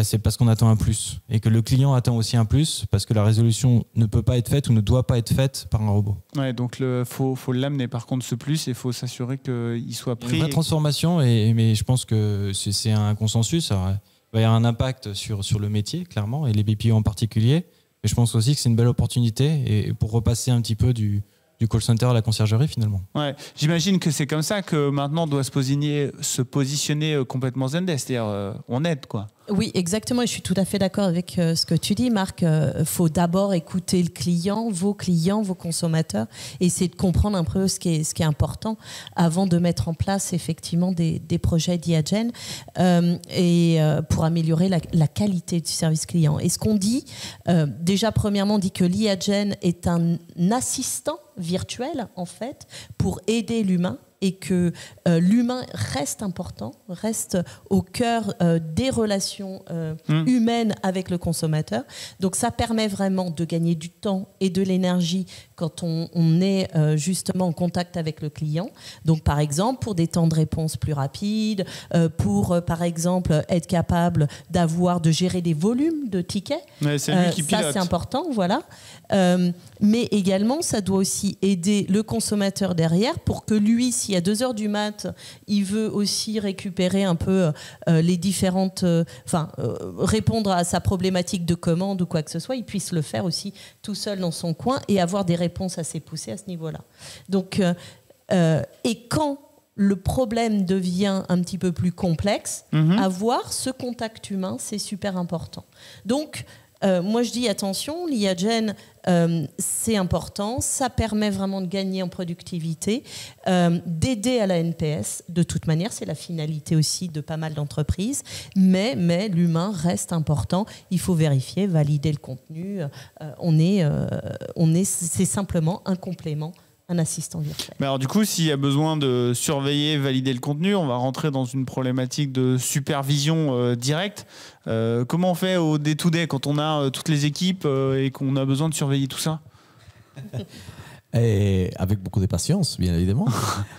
c'est parce qu'on attend un plus et que le client attend aussi un plus parce que la résolution ne peut pas être faite ou ne doit pas être faite par un robot. Ouais, donc faut l'amener par contre ce plus et il faut s'assurer qu'il soit pris. Une vraie transformation, mais je pense que c'est un consensus. Alors, il va y avoir un impact sur le métier clairement et les BPO en particulier, mais je pense aussi que c'est une belle opportunité et pour repasser un petit peu du call center à la conciergerie finalement. Ouais, j'imagine que c'est comme ça que maintenant on doit se positionner complètement Zendesk, c'est-à-dire on aide quoi. Oui, exactement. Et je suis tout à fait d'accord avec ce que tu dis, Marc. Faut d'abord écouter le client, vos consommateurs, et essayer de comprendre un peu ce qui est important avant de mettre en place effectivement des projets d'IAGEN pour améliorer la qualité du service client. Et ce qu'on dit, déjà premièrement, on dit que l'IAGEN est un assistant virtuel en fait pour aider l'humain. Et que l'humain reste important, reste au cœur des relations humaines avec le consommateur. Donc ça permet vraiment de gagner du temps et de l'énergie quand on est justement en contact avec le client. Donc par exemple, pour des temps de réponse plus rapides, pour par exemple être capable de gérer des volumes de tickets. Ouais, c'est lui qui pilote. Ça c'est important, voilà. Mais également, ça doit aussi aider le consommateur derrière pour que lui, s'il y a 2 heures du mat, il veut aussi récupérer un peu les différentes... répondre à sa problématique de commande ou quoi que ce soit, il puisse le faire aussi tout seul dans son coin et avoir des réponses assez poussées à ce niveau-là. Donc, et quand le problème devient un petit peu plus complexe, avoir ce contact humain, c'est super important. Donc, moi je dis attention, l'IAGEN c'est important, ça permet vraiment de gagner en productivité, d'aider à la NPS, de toute manière c'est la finalité aussi de pas mal d'entreprises, mais l'humain reste important, il faut vérifier, valider le contenu, c'est simplement un complément un assistant virtuel. Mais alors du coup, s'il y a besoin de surveiller, valider le contenu, on va rentrer dans une problématique de supervision directe. Comment on fait au day-to-day quand on a toutes les équipes et qu'on a besoin de surveiller tout ça? Et avec beaucoup de patience, bien évidemment.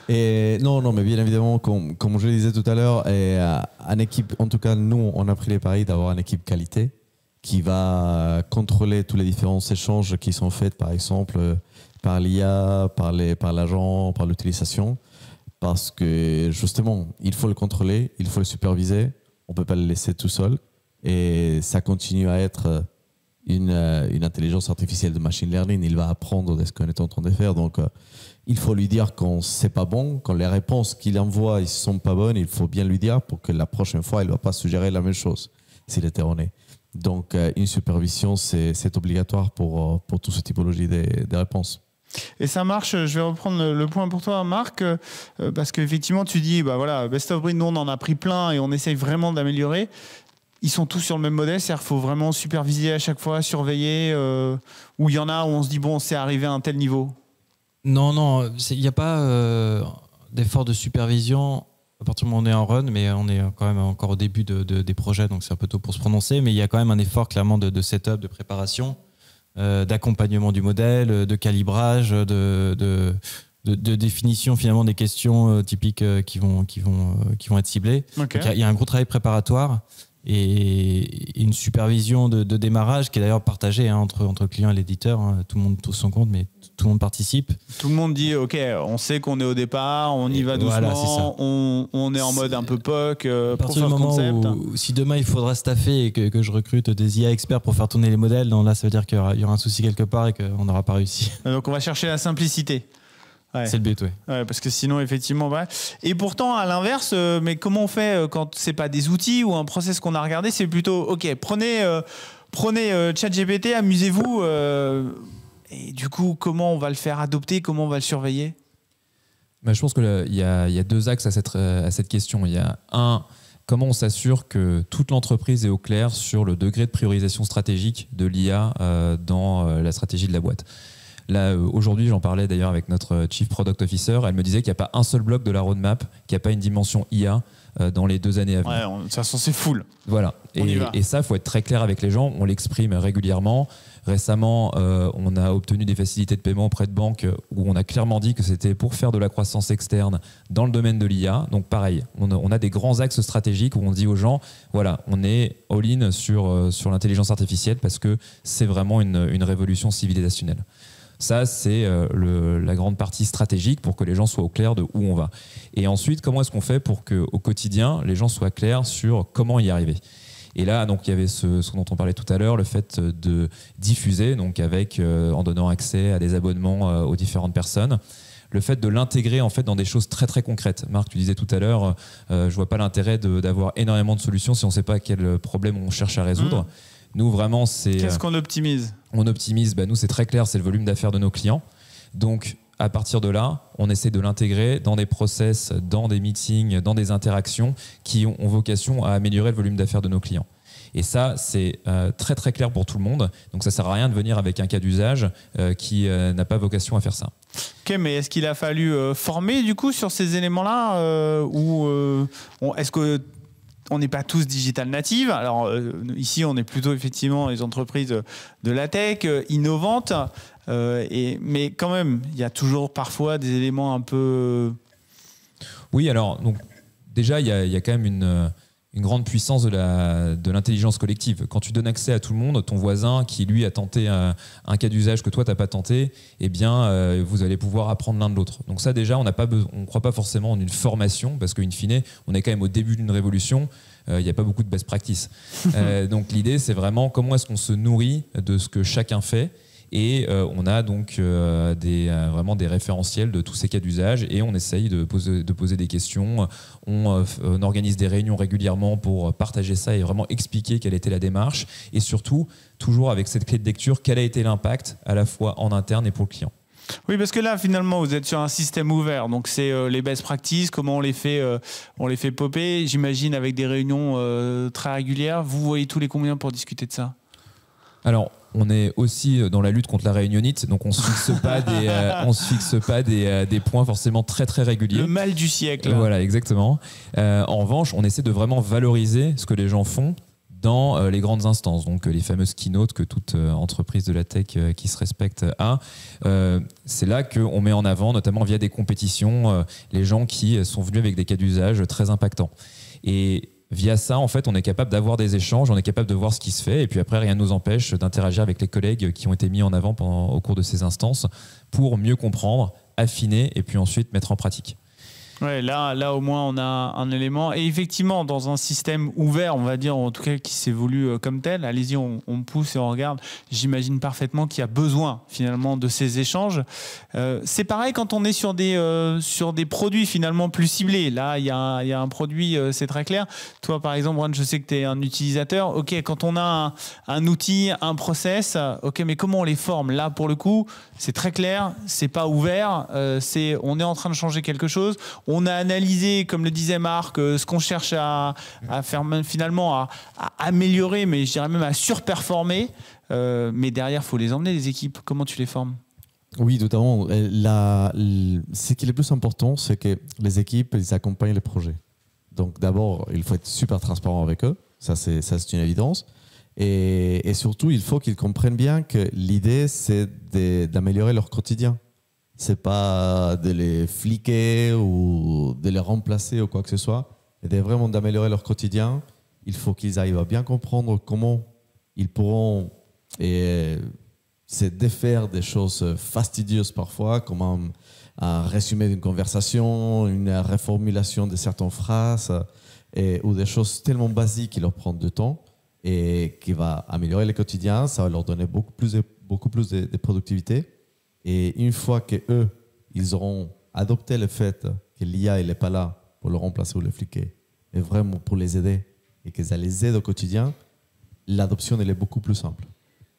Et non, mais bien évidemment, comme je le disais tout à l'heure, une équipe, en tout cas, nous, on a pris les paris d'avoir une équipe qualité qui va contrôler tous les différents échanges qui sont faits, par exemple, par l'IA, par l'agent, par l'utilisation. Parce que, justement, il faut le contrôler, il faut le superviser. On ne peut pas le laisser tout seul. Et ça continue à être une intelligence artificielle de machine learning. Il va apprendre de ce qu'on est en train de faire. Donc, il faut lui dire quand c'est pas bon, quand les réponses qu'il envoie ne sont pas bonnes, il faut bien lui dire pour que la prochaine fois, il ne va pas suggérer la même chose s'il est erroné. Donc, une supervision, c'est obligatoire pour toute cette typologie des réponses. Et ça marche, je vais reprendre le point pour toi, Marc, parce qu'effectivement, tu dis, bah voilà, Best of Breed, nous, on en a pris plein et on essaye vraiment d'améliorer. Ils sont tous sur le même modèle, c'est-à-dire qu'il faut vraiment superviser à chaque fois, surveiller, ou il y en a où on se dit, bon, c'est arrivé à un tel niveau? Non, il n'y a pas d'effort de supervision à partir du moment où on est en run, mais on est quand même encore au début des projets, donc c'est un peu tôt pour se prononcer, mais il y a quand même un effort clairement de setup, de préparation, d'accompagnement du modèle, de calibrage, de définition finalement des questions typiques qui vont être ciblées. Okay. Donc, il y a un gros travail préparatoire et une supervision de démarrage qui est d'ailleurs partagée entre le client et l'éditeur. Tout le monde trouve son compte, mais tout le monde participe. Tout le monde dit, ok, on sait qu'on est au départ, on y va doucement, voilà, c'est ça. On est en mode un peu POC, à partir proof du of moment concept. où, si demain il faudra staffer et que je recrute des IA experts pour faire tourner les modèles, non, là ça veut dire qu'il y aura un souci quelque part et qu'on n'aura pas réussi. Donc on va chercher la simplicité. Ouais. C'est le but, oui. Ouais, parce que sinon, effectivement, ouais. Et pourtant, à l'inverse, mais comment on fait quand c'est pas des outils ou un process qu'on a regardé, c'est plutôt, ok, prenez ChatGPT, amusez-vous. Et du coup, comment on va le faire adopter, comment on va le surveiller? Je pense qu'il y a deux axes à cette question. Il y a un, comment on s'assure que toute l'entreprise est au clair sur le degré de priorisation stratégique de l'IA dans la stratégie de la boîte. Là, aujourd'hui, j'en parlais d'ailleurs avec notre Chief Product Officer. Elle me disait qu'il n'y a pas un seul bloc de la roadmap, qu'il n'y a pas une dimension IA dans les 2 années à venir. Ouais, de toute façon, c'est full. Voilà. Et ça, il faut être très clair avec les gens. On l'exprime régulièrement. Récemment, on a obtenu des facilités de paiement auprès de banques où on a clairement dit que c'était pour faire de la croissance externe dans le domaine de l'IA. Donc pareil, on a des grands axes stratégiques où on dit aux gens, voilà, on est all-in sur l'intelligence artificielle parce que c'est vraiment une révolution civilisationnelle. Ça, c'est la grande partie stratégique pour que les gens soient au clair de où on va. Et ensuite, comment est-ce qu'on fait pour qu'au quotidien, les gens soient clairs sur comment y arriver? Et là, donc, il y avait ce dont on parlait tout à l'heure, le fait de diffuser, donc en donnant accès à des abonnements aux différentes personnes. Le fait de l'intégrer en fait dans des choses très très concrètes. Marc, tu disais tout à l'heure, je vois pas l'intérêt d'avoir énormément de solutions si on sait pas quel problème on cherche à résoudre. Nous, vraiment, c'est... Qu'est-ce qu'on optimise? On optimise, nous, c'est très clair, c'est le volume d'affaires de nos clients. Donc, à partir de là, on essaie de l'intégrer dans des process, dans des meetings, dans des interactions qui ont vocation à améliorer le volume d'affaires de nos clients. Et ça, c'est très très clair pour tout le monde. Donc, ça ne sert à rien de venir avec un cas d'usage qui n'a pas vocation à faire ça. Ok, mais est-ce qu'il a fallu former du coup sur ces éléments-là est-ce que on n'est pas tous digital natives? Alors ici, on est plutôt effectivement les entreprises de la tech innovantes, mais quand même, il y a toujours parfois des éléments un peu... Oui, alors donc déjà, il y a quand même une grande puissance de l'intelligence collective. Quand tu donnes accès à tout le monde, ton voisin qui lui a tenté un cas d'usage que toi t'as pas tenté, eh bien vous allez pouvoir apprendre l'un de l'autre. Donc ça déjà, on ne croit pas forcément en une formation parce qu'in fine, on est quand même au début d'une révolution. Il n'y a pas beaucoup de best practice. Donc l'idée, c'est vraiment comment est-ce qu'on se nourrit de ce que chacun fait. Et on a donc vraiment des référentiels de tous ces cas d'usage et on essaye de poser des questions. On organise des réunions régulièrement pour partager ça et vraiment expliquer quelle était la démarche. Et surtout, toujours avec cette clé de lecture, quel a été l'impact à la fois en interne et pour le client. Oui, parce que là, finalement, vous êtes sur un système ouvert. Donc, c'est les best practices, comment on les fait popper, j'imagine, avec des réunions très régulières. Vous voyez tous les combien pour discuter de ça? Alors, on est aussi dans la lutte contre la réunionnite, donc on se fixe pas des points forcément très très réguliers. Le mal du siècle. Voilà, exactement. En revanche, on essaie de vraiment valoriser ce que les gens font dans les grandes instances, donc les fameuses keynotes que toute entreprise de la tech qui se respecte a. C'est là qu'on met en avant, notamment via des compétitions, les gens qui sont venus avec des cas d'usage très impactants. Et via ça, en fait, on est capable d'avoir des échanges, on est capable de voir ce qui se fait, et puis après, rien ne nous empêche d'interagir avec les collègues qui ont été mis en avant au cours de ces instances pour mieux comprendre, affiner, et puis ensuite mettre en pratique. Ouais, là au moins on a un élément, et effectivement dans un système ouvert, on va dire, en tout cas qui s'évolue comme tel, allez-y, on pousse et on regarde. J'imagine parfaitement qu'il y a besoin finalement de ces échanges. C'est pareil quand on est sur des produits finalement plus ciblés. Là il y a un produit, c'est très clair. Toi par exemple, Juan, je sais que tu es un utilisateur. Ok, quand on a un outil, un process, ok, mais comment on les forme? Là pour le coup c'est très clair, c'est pas ouvert, on est en train de changer quelque chose. On a analysé, comme le disait Marc, ce qu'on cherche à faire finalement, à améliorer, mais je dirais même à surperformer. Mais derrière, il faut les emmener, les équipes. Comment tu les formes? Oui, totalement. Ce qui est le plus important, c'est que les équipes, ils accompagnent les projets. Donc d'abord, il faut être super transparent avec eux. Ça, c'est une évidence. Et surtout, il faut qu'ils comprennent bien que l'idée, c'est d'améliorer leur quotidien. C'est pas de les fliquer ou de les remplacer ou quoi que ce soit, mais vraiment d'améliorer leur quotidien. Il faut qu'ils arrivent à bien comprendre comment ils pourront se défaire des choses fastidieuses parfois, comme un résumé d'une conversation, une reformulation de certaines phrases ou des choses tellement basiques qui leur prennent du temps et qui va améliorer le quotidien. Ça va leur donner beaucoup plus de productivité. Et une fois qu'eux, ils auront adopté le fait que l'IA n'est pas là pour le remplacer ou le fliquer, mais vraiment pour les aider et que ça les aide au quotidien, l'adoption elle est beaucoup plus simple.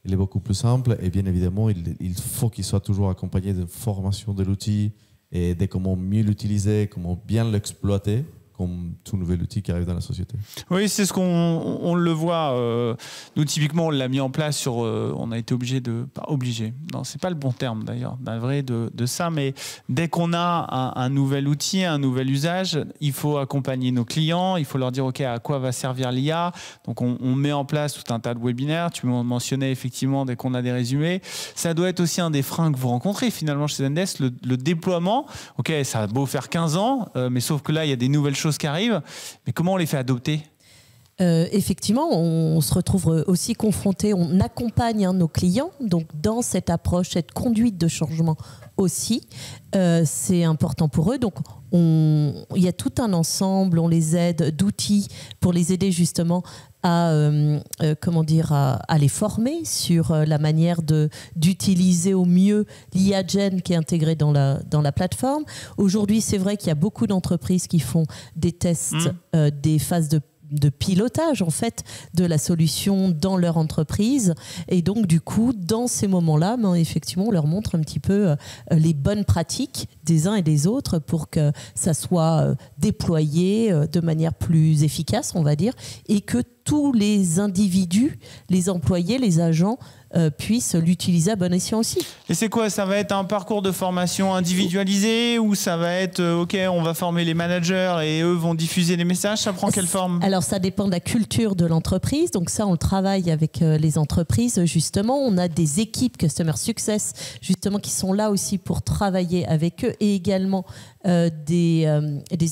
Elle est beaucoup plus simple et bien évidemment, il faut qu'ils soient toujours accompagnés d'une formation de l'outil et de comment mieux l'utiliser, comment bien l'exploiter, comme tout nouvel outil qui arrive dans la société. Oui, c'est ce qu'on le voit. Nous, typiquement, on l'a mis en place on a été obligé de... Pas obligé, non, c'est pas le bon terme d'ailleurs, vrai de ça, mais dès qu'on a un nouvel outil, un nouvel usage, il faut accompagner nos clients, il faut leur dire, OK, à quoi va servir l'IA? Donc, on met en place tout un tas de webinaires. Tu mentionnais effectivement, dès qu'on a des résumés. Ça doit être aussi un des freins que vous rencontrez finalement chez Zendesk, le déploiement. OK, ça a beau faire 15 ans, mais sauf que là, il y a des nouvelles choses qui arrivent, mais comment on les fait adopter? Effectivement, on se retrouve aussi confronté, on accompagne nos clients, donc dans cette approche, cette conduite de changement aussi, c'est important pour eux. Donc, il y a tout un ensemble, on les aide d'outils pour les aider justement à les former sur la manière d'utiliser au mieux l'IA Gen qui est intégrée dans la plateforme. Aujourd'hui, c'est vrai qu'il y a beaucoup d'entreprises qui font des tests, des phases de pilotage en fait de la solution dans leur entreprise, et donc du coup dans ces moments-là, effectivement on leur montre un petit peu les bonnes pratiques des uns et des autres pour que ça soit déployé de manière plus efficace, on va dire, et que tous les individus, les employés, les agents puissent l'utiliser à bon escient aussi. Et c'est quoi? Ça va être un parcours de formation individualisé ou ça va être, OK, on va former les managers et eux vont diffuser les messages? Ça prend quelle forme? Alors, ça dépend de la culture de l'entreprise. Donc ça, on le travaille avec les entreprises, justement. On a des équipes Customer Success, justement, qui sont là aussi pour travailler avec eux, et également des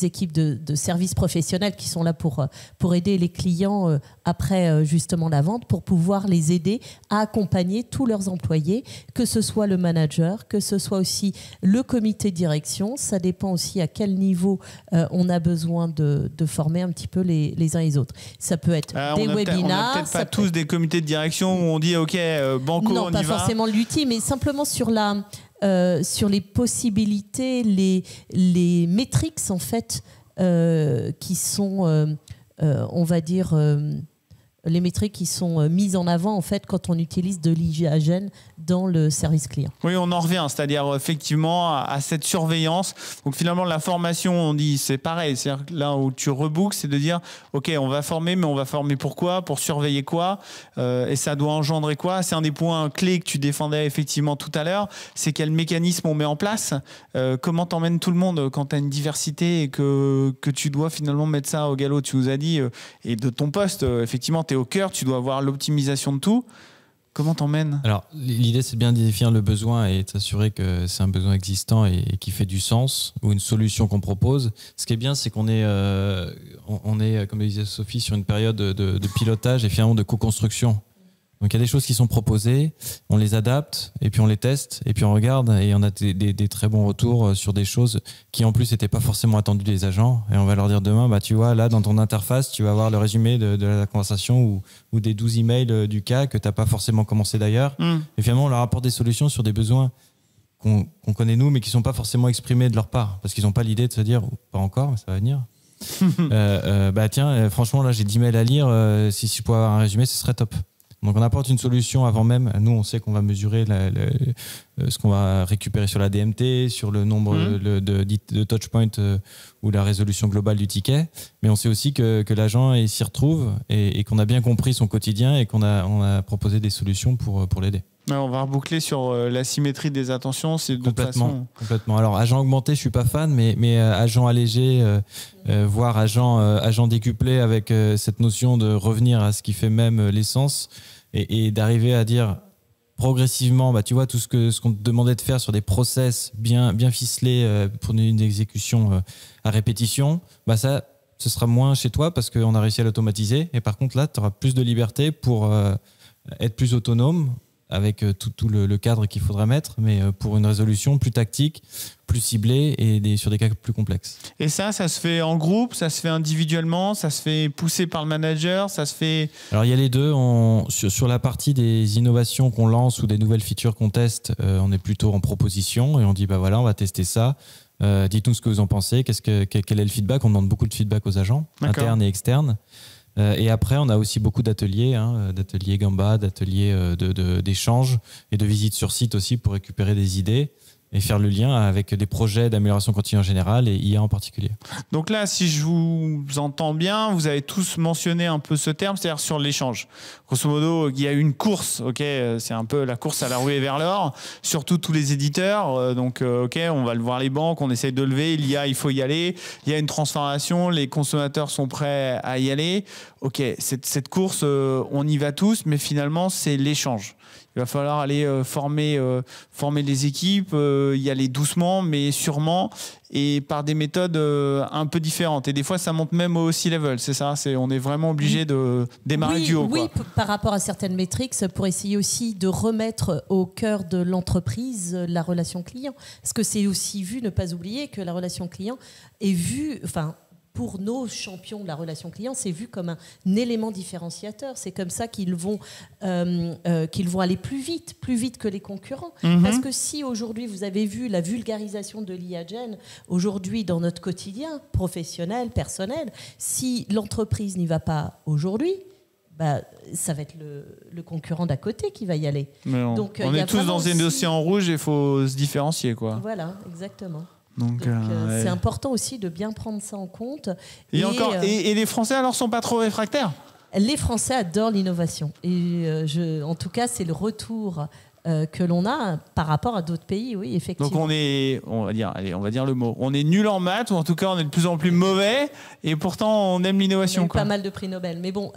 équipes de services professionnels qui sont là pour aider les clients après, justement, la vente, pour pouvoir les aider à accompagner tous leurs employés, que ce soit le manager, que ce soit aussi le comité de direction. Ça dépend aussi à quel niveau on a besoin de former un petit peu les uns et les autres. Ça peut être des webinars. On n'a peut-être pas tous des comités de direction où on dit OK, banco, non, on y va. Non, pas forcément l'outil, mais simplement sur les possibilités, les métriques en fait qui sont, on va dire, les métriques qui sont mises en avant en fait quand on utilise de l'IAGEN dans le service client. Oui, on en revient, c'est-à-dire effectivement à cette surveillance. Donc finalement, la formation, on dit, c'est pareil. C'est-à-dire que là où tu rebookes, c'est de dire, OK, on va former, mais on va former pourquoi? Pour surveiller quoi? Et ça doit engendrer quoi? C'est un des points clés que tu défendais effectivement tout à l'heure. C'est quel mécanisme on met en place? Comment t'emmènes tout le monde quand tu as une diversité et que tu dois finalement mettre ça au galop? Tu nous as dit, et de ton poste, effectivement, tu es au cœur, tu dois avoir l'optimisation de tout. Comment t'emmènes? Alors, l'idée, c'est bien de définir le besoin et de s'assurer que c'est un besoin existant et qui fait du sens, ou une solution qu'on propose. Ce qui est bien, c'est qu'on est, comme le disait Sophie, sur une période de pilotage et finalement de co-construction. Donc, il y a des choses qui sont proposées, on les adapte, et puis on les teste, et puis on regarde, et on a des très bons retours sur des choses qui, en plus, n'étaient pas forcément attendues des agents. Et on va leur dire demain, bah, tu vois, là, dans ton interface, tu vas avoir le résumé de la conversation ou des 12 emails du cas que tu n'as pas forcément commencé d'ailleurs. Et finalement, on leur apporte des solutions sur des besoins qu'on connaît nous, mais qui ne sont pas forcément exprimés de leur part, parce qu'ils n'ont pas l'idée de se dire, pas encore, mais ça va venir. Bah tiens, franchement, là, j'ai 10 mails à lire, si je pouvais avoir un résumé, ce serait top. Donc on apporte une solution avant même. Nous, on sait qu'on va mesurer ce qu'on va récupérer sur la DMT, sur le nombre de touchpoints ou la résolution globale du ticket. Mais on sait aussi que l'agent s'y retrouve et qu'on a bien compris son quotidien et qu'on a proposé des solutions pour l'aider. Ouais, on va reboucler sur la symétrie des attentions. C'est de toute façon... Complètement. Alors, agent augmenté, je suis pas fan, mais agent allégé, voire agent décuplé avec cette notion de revenir à ce qui fait même l'essence et d'arriver à dire progressivement, bah, tu vois, tout ce qu'on te demandait de faire sur des process bien ficelés pour une exécution à répétition, bah ça, ce sera moins chez toi parce qu'on a réussi à l'automatiser. Et par contre, là, tu auras plus de liberté pour être plus autonome avec tout le cadre qu'il faudra mettre, mais pour une résolution plus tactique, plus ciblée et sur des cas plus complexes. Et ça se fait en groupe, ça se fait individuellement, ça se fait pousser par le manager, ça se fait... Alors il y a les deux. Sur la partie des innovations qu'on lance ou des nouvelles features qu'on teste, on est plutôt en proposition et on dit bah voilà, on va tester ça. Dites-nous ce que vous en pensez, quel est le feedback. On demande beaucoup de feedback aux agents, internes et externes. Et après, on a aussi beaucoup d'ateliers, d'ateliers Gamba, d'ateliers d'échanges et de visites sur site aussi pour récupérer des idées et faire le lien avec des projets d'amélioration continue en général et IA en particulier. Donc là, si je vous entends bien, vous avez tous mentionné un peu ce terme, c'est-à-dire sur l'échange. Grosso modo, il y a une course, ok, c'est un peu la course à la ruée vers l'or, surtout tous les éditeurs. Donc, ok, on va le voir les banques, on essaye de lever, l'IA, il faut y aller. Il y a une transformation, les consommateurs sont prêts à y aller. Ok, cette course, on y va tous, mais finalement, c'est l'échange. Il va falloir aller former les équipes, y aller doucement, mais sûrement, et par des méthodes un peu différentes. Et des fois, ça monte même au C-level, c'est ça? On est vraiment obligé de démarrer du haut. Oui, par rapport à certaines métriques, pour essayer aussi de remettre au cœur de l'entreprise la relation client. Parce que c'est aussi vu, ne pas oublier que la relation client est vue... Pour nos champions de la relation client, c'est vu comme un élément différenciateur. C'est comme ça qu'ils vont aller plus vite que les concurrents. Parce que si aujourd'hui, vous avez vu la vulgarisation de l'IAGEN, aujourd'hui dans notre quotidien professionnel, personnel, si l'entreprise n'y va pas aujourd'hui, bah, ça va être le concurrent d'à côté qui va y aller. Donc, on est tous dans un océan rouge et il faut se différencier, quoi. Voilà, exactement. Donc, c'est important aussi de bien prendre ça en compte. Et les Français, alors, sont pas trop réfractaires? Les Français adorent l'innovation. Et en tout cas, c'est le retour que l'on a par rapport à d'autres pays, oui, effectivement. Donc on va dire le mot. On est nul en maths, ou en tout cas, on est de plus en plus mauvais, et pourtant, on aime l'innovation. On a eu pas mal de prix Nobel. Mais bon,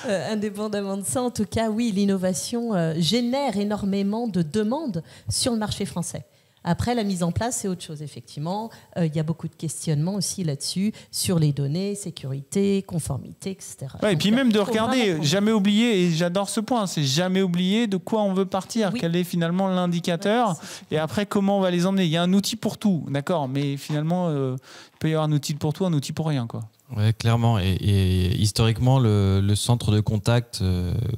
indépendamment de ça, en tout cas, oui, l'innovation génère énormément de demandes sur le marché français. Après, la mise en place, c'est autre chose, effectivement. Il y a beaucoup de questionnements aussi là-dessus, sur les données, sécurité, conformité, etc. Ouais, et puis même de regarder, jamais oublier, et j'adore ce point, c'est jamais oublier de quoi on veut partir, quel est finalement l'indicateur, et après, comment on va les emmener. Il y a un outil pour tout, d'accord, mais finalement, il peut y avoir un outil pour tout, un outil pour rien, quoi. Ouais, clairement. Et historiquement, le centre de contact,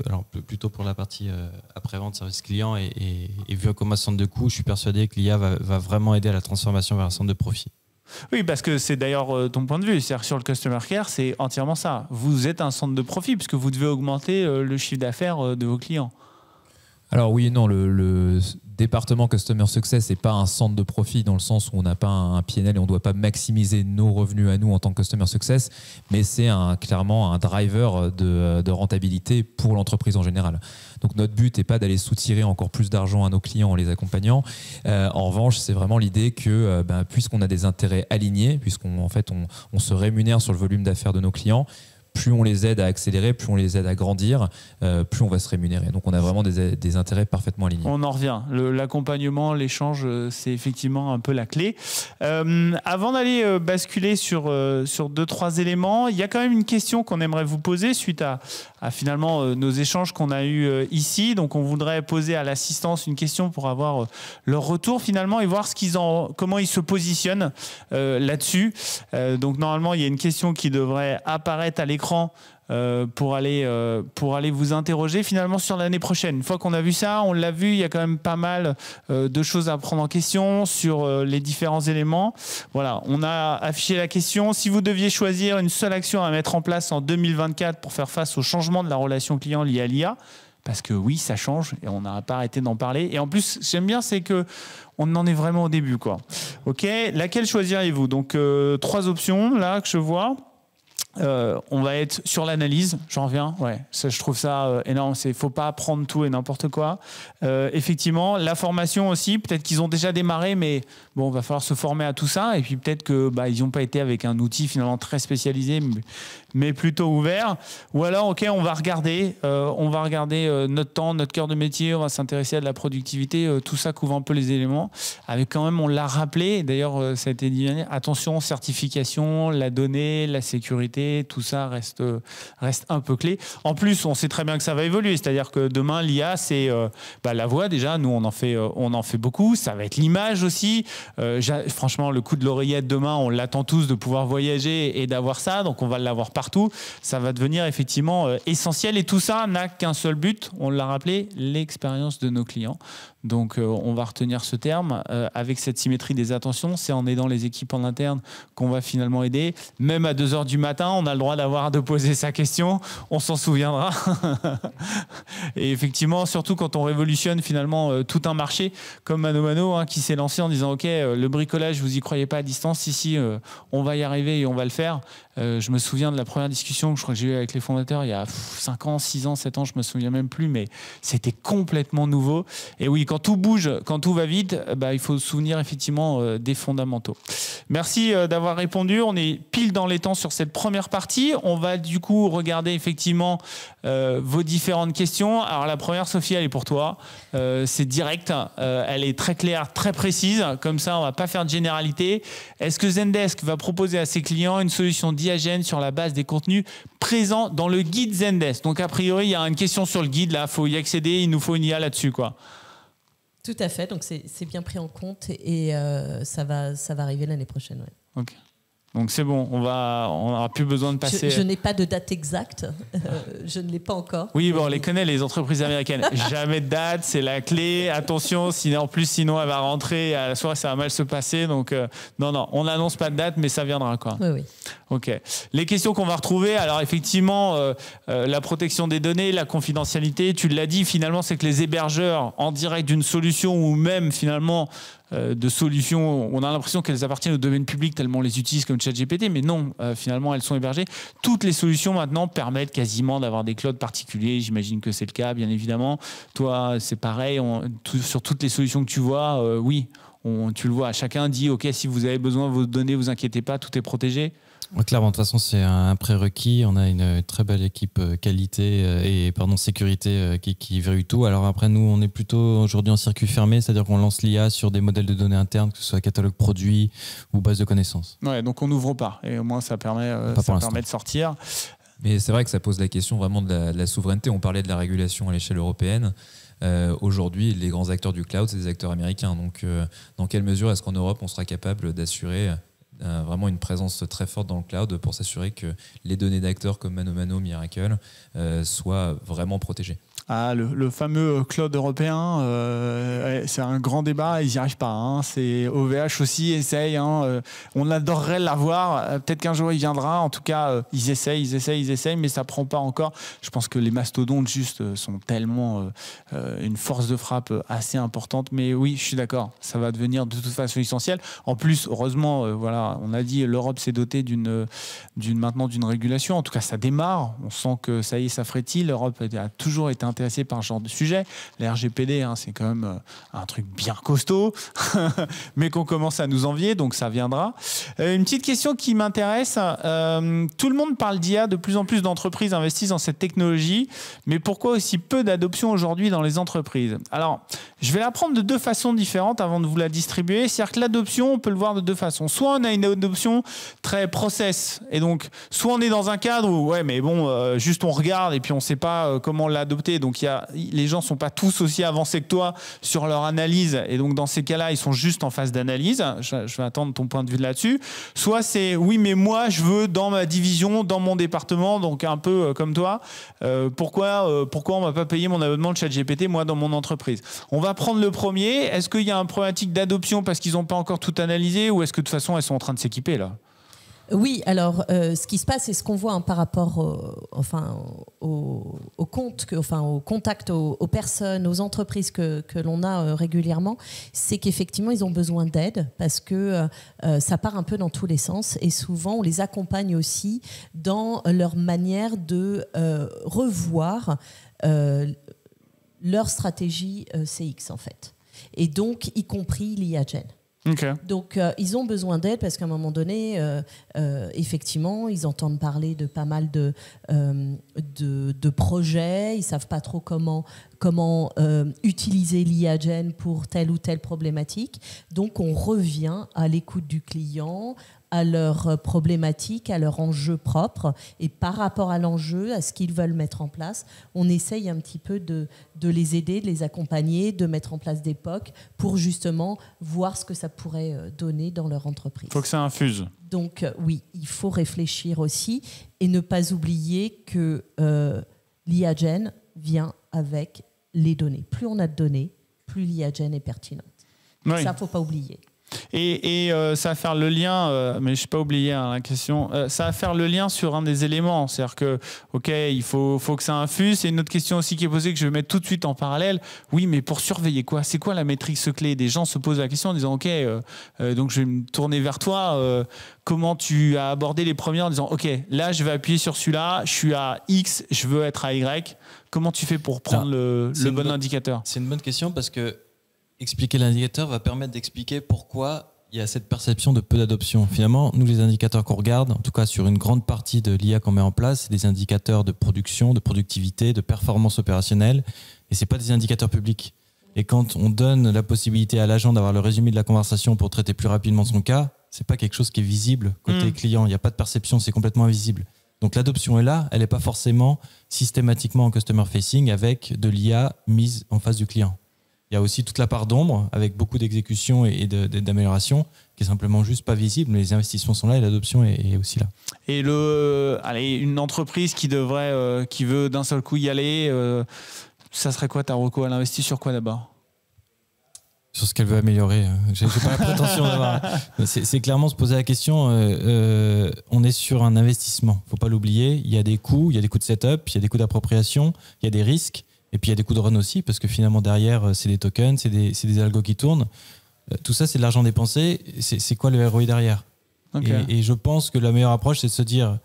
alors plutôt pour la partie après-vente, service client, et vu comme un centre de coût, je suis persuadé que l'IA va vraiment aider à la transformation vers un centre de profit. Oui, parce que c'est d'ailleurs ton point de vue. C'est-à-dire sur le Customer Care, c'est entièrement ça. Vous êtes un centre de profit puisque vous devez augmenter le chiffre d'affaires de vos clients. Alors oui et non, le département Customer Success n'est pas un centre de profit dans le sens où on n'a pas un PNL et on ne doit pas maximiser nos revenus à nous en tant que Customer Success, mais c'est clairement un driver de rentabilité pour l'entreprise en général. Donc notre but n'est pas d'aller soutirer encore plus d'argent à nos clients en les accompagnant. En revanche, c'est vraiment l'idée que puisqu'on a des intérêts alignés, puisqu'on on se rémunère sur le volume d'affaires de nos clients, plus on les aide à accélérer, plus on les aide à grandir, plus on va se rémunérer. Donc on a vraiment des intérêts parfaitement alignés. On en revient. L'accompagnement, l'échange, c'est effectivement un peu la clé. Avant d'aller basculer sur 2-3 éléments, il y a quand même une question qu'on aimerait vous poser suite à finalement nos échanges qu'on a eus ici. Donc on voudrait poser à l'assistance une question pour avoir leur retour finalement et voir comment ils se positionnent là-dessus. Donc normalement, il y a une question qui devrait apparaître à l'écran pour aller vous interroger finalement sur l'année prochaine. Une fois qu'on a vu ça, on l'a vu, il y a quand même pas mal de choses à prendre en question sur les différents éléments. Voilà, on a affiché la question. Si vous deviez choisir une seule action à mettre en place en 2024 pour faire face au changement de la relation client lié à l'IA, parce que oui, ça change et on n'a pas arrêté d'en parler. Et en plus, j'aime bien, c'est que on en est vraiment au début, quoi. Ok, laquelle choisiriez-vous? Donc 3 options là que je vois. On va être sur l'analyse, j'en reviens, ouais, ça, je trouve ça énorme, faut pas prendre tout et n'importe quoi. Effectivement, la formation aussi, peut-être qu'ils ont déjà démarré, mais bon, va falloir se former à tout ça, et puis peut-être que ils n'ont pas été avec un outil finalement très spécialisé, mais plutôt ouvert. Ou alors, ok, on va regarder notre temps, notre cœur de métier, on va s'intéresser à de la productivité, tout ça couvre un peu les éléments, avec quand même, on l'a rappelé, d'ailleurs ça a été dit, attention, certification, la donnée, la sécurité, tout ça reste un peu clé. En plus, on sait très bien que ça va évoluer, c'est-à-dire que demain, l'IA, c'est la voix déjà, nous on en fait beaucoup, ça va être l'image aussi. Franchement, le coup de l'oreillette demain, on l'attend tous de pouvoir voyager et d'avoir ça, donc on va l'avoir partout. Ça va devenir effectivement essentiel et tout ça n'a qu'un seul but, on l'a rappelé, l'expérience de nos clients. Donc on va retenir ce terme avec cette symétrie des attentions, c'est en aidant les équipes en interne qu'on va finalement aider. Même à 2h du matin, on a le droit de poser sa question, on s'en souviendra. Et effectivement, surtout quand on révolutionne finalement tout un marché, comme Mano Mano qui s'est lancé en disant ok, le bricolage, vous y croyez pas à distance, ici on va y arriver et on va le faire. Je me souviens de la première discussion que je crois que j'ai eue avec les fondateurs il y a 5 ans, 6 ans, 7 ans, je me souviens même plus, mais c'était complètement nouveau. Et oui, quand tout bouge, quand tout va vite, il faut se souvenir effectivement des fondamentaux. Merci d'avoir répondu. On est pile dans les temps sur cette première partie. On va du coup regarder effectivement vos différentes questions. Alors la première, Sophie, elle est pour toi. C'est direct. Elle est très claire, très précise. Comme ça, on va pas faire de généralité. Est-ce que Zendesk va proposer à ses clients une solution diagène sur la base des contenus présents dans le guide Zendesk? Donc a priori, il y a une question sur le guide. Là, faut y accéder. Il nous faut une IA là-dessus, quoi. Tout à fait. Donc c'est bien pris en compte et ça va arriver l'année prochaine. Ouais. Ok. Donc c'est bon, on n'aura plus besoin de passer... Je n'ai pas de date exacte, je ne l'ai pas encore. Oui, bon, on les connaît, les entreprises américaines. Jamais de date, c'est la clé. Attention, sinon elle va rentrer, à la soirée ça va mal se passer. Donc non, on n'annonce pas de date, mais ça viendra, quoi. Oui. Ok. Les questions qu'on va retrouver, alors effectivement, la protection des données, la confidentialité, tu l'as dit, finalement, c'est que les hébergeurs en direct d'une solution ou même finalement de solutions, on a l'impression qu'elles appartiennent au domaine public tellement on les utilise comme ChatGPT, mais non, finalement elles sont hébergées. Toutes les solutions maintenant permettent quasiment d'avoir des clouds particuliers, j'imagine que c'est le cas, bien évidemment. Toi, c'est pareil, sur toutes les solutions que tu vois, oui, tu le vois, chacun dit, ok, si vous avez besoin de vos données, vous inquiétez pas, tout est protégé. Clairement, de toute façon, c'est un prérequis. On a une très belle équipe sécurité qui verrouille tout. Alors après, nous, on est plutôt aujourd'hui en circuit fermé, c'est-à-dire qu'on lance l'IA sur des modèles de données internes, que ce soit catalogue produit ou base de connaissances. Ouais, donc on n'ouvre pas. Et au moins, ça permet de sortir. Mais c'est vrai que ça pose la question vraiment de la souveraineté. On parlait de la régulation à l'échelle européenne. Aujourd'hui, les grands acteurs du cloud, c'est des acteurs américains. Donc, dans quelle mesure est-ce qu'en Europe, on sera capable d'assurer vraiment une présence très forte dans le cloud pour s'assurer que les données d'acteurs comme Mano Mano, Miracle soient vraiment protégées? Le fameux cloud européen, c'est un grand débat, ils n'y arrivent pas. Hein. C'est OVH aussi essaye. Hein. On adorerait l'avoir. Peut-être qu'un jour il viendra. En tout cas, ils essayent, mais ça prend pas encore. Je pense que les mastodontes juste sont tellement une force de frappe assez importante. Mais oui, je suis d'accord. Ça va devenir de toute façon essentiel. En plus, heureusement, voilà, on a dit l'Europe s'est dotée maintenant d'une régulation. En tout cas, ça démarre. On sent que ça y est, ça frétille. L'Europe a toujours été intéressée par ce genre de sujet. Les RGPD, hein, c'est quand même un truc bien costaud, mais qu'on commence à nous envier, donc ça viendra. Une petite question qui m'intéresse. Tout le monde parle d'IA, de plus en plus d'entreprises investissent dans cette technologie, mais pourquoi aussi peu d'adoption aujourd'hui dans les entreprises? Alors, je vais la prendre de deux façons différentes avant de vous la distribuer. C'est-à-dire que l'adoption, on peut le voir de deux façons. Soit on a une adoption très process, et donc soit on est dans un cadre où, ouais, mais bon, juste on regarde et puis on ne sait pas comment l'adopter. Donc les gens ne sont pas tous aussi avancés que toi sur leur analyse, et donc dans ces cas-là, ils sont juste en phase d'analyse. Je vais attendre ton point de vue là-dessus. Soit c'est, oui, mais moi, je veux dans ma division, dans mon département, donc un peu comme toi, pourquoi on ne va pas payer mon abonnement de ChatGPT, moi, dans mon entreprise? On va prendre le premier. Est-ce qu'il y a une problématique d'adoption parce qu'ils n'ont pas encore tout analysé, ou est-ce que de toute façon, elles sont en train de s'équiper là? Oui, alors ce qui se passe et ce qu'on voit hein, par rapport au contact, aux personnes, aux entreprises que l'on a régulièrement, c'est qu'effectivement ils ont besoin d'aide parce que ça part un peu dans tous les sens, et souvent on les accompagne aussi dans leur manière de revoir leur stratégie CX en fait, et donc y compris l'IA-Gen. Okay. Donc, ils ont besoin d'aide parce qu'à un moment donné, effectivement, ils entendent parler de pas mal de projets. Ils savent pas trop comment utiliser l'IA-Gen pour telle ou telle problématique. Donc, on revient à l'écoute du client, à leurs problématiques, à leurs enjeux propres, et par rapport à l'enjeu, à ce qu'ils veulent mettre en place, on essaye un petit peu de les aider, de les accompagner, de mettre en place des POC pour justement voir ce que ça pourrait donner dans leur entreprise. Il faut que ça infuse. Donc oui, il faut réfléchir aussi et ne pas oublier que l'IA-Gen vient avec les données. Plus on a de données, plus l'IA-Gen est pertinente. Oui. Ça, il ne faut pas oublier. Et ça va faire le lien, mais je n'ai pas oublié hein, la question, ça va faire le lien sur un des éléments. C'est-à-dire que, ok, il faut que ça infuse. C'est une autre question aussi qui est posée que je vais mettre tout de suite en parallèle. Oui, mais pour surveiller quoi? C'est quoi la métrique clé? Des gens se posent la question en disant, ok, donc je vais me tourner vers toi. Comment tu as abordé les premiers en disant, ok, là je vais appuyer sur celui-là, je suis à X, je veux être à Y. Comment tu fais pour prendre le bon indicateur? C'est une bonne question parce que expliquer l'indicateur va permettre d'expliquer pourquoi il y a cette perception de peu d'adoption. Finalement, nous, les indicateurs qu'on regarde, en tout cas sur une grande partie de l'IA qu'on met en place, c'est des indicateurs de production, de productivité, de performance opérationnelle, et c'est pas des indicateurs publics. Et quand on donne la possibilité à l'agent d'avoir le résumé de la conversation pour traiter plus rapidement son cas, c'est pas quelque chose qui est visible côté client. Il n'y a pas de perception, c'est complètement invisible. Donc l'adoption est là, elle n'est pas forcément systématiquement en customer facing avec de l'IA mise en face du client. Il y a aussi toute la part d'ombre avec beaucoup d'exécution et d'amélioration qui est simplement juste pas visible, mais les investissements sont là et l'adoption est aussi là. Et une entreprise qui veut d'un seul coup y aller, ça serait quoi ta reco? Elle investit sur quoi d'abord? Sur ce qu'elle veut améliorer. J'ai pas la prétention d'avoir. C'est clairement se poser la question. On est sur un investissement. Faut pas l'oublier. Il y a des coûts, il y a des coûts de setup, il y a des coûts d'appropriation, il y a des risques. Et puis il y a des coûts de run aussi, parce que finalement derrière, c'est des tokens, c'est des algos qui tournent. Tout ça, c'est de l'argent dépensé. C'est quoi le ROI derrière? Okay. Et je pense que la meilleure approche, c'est de se dire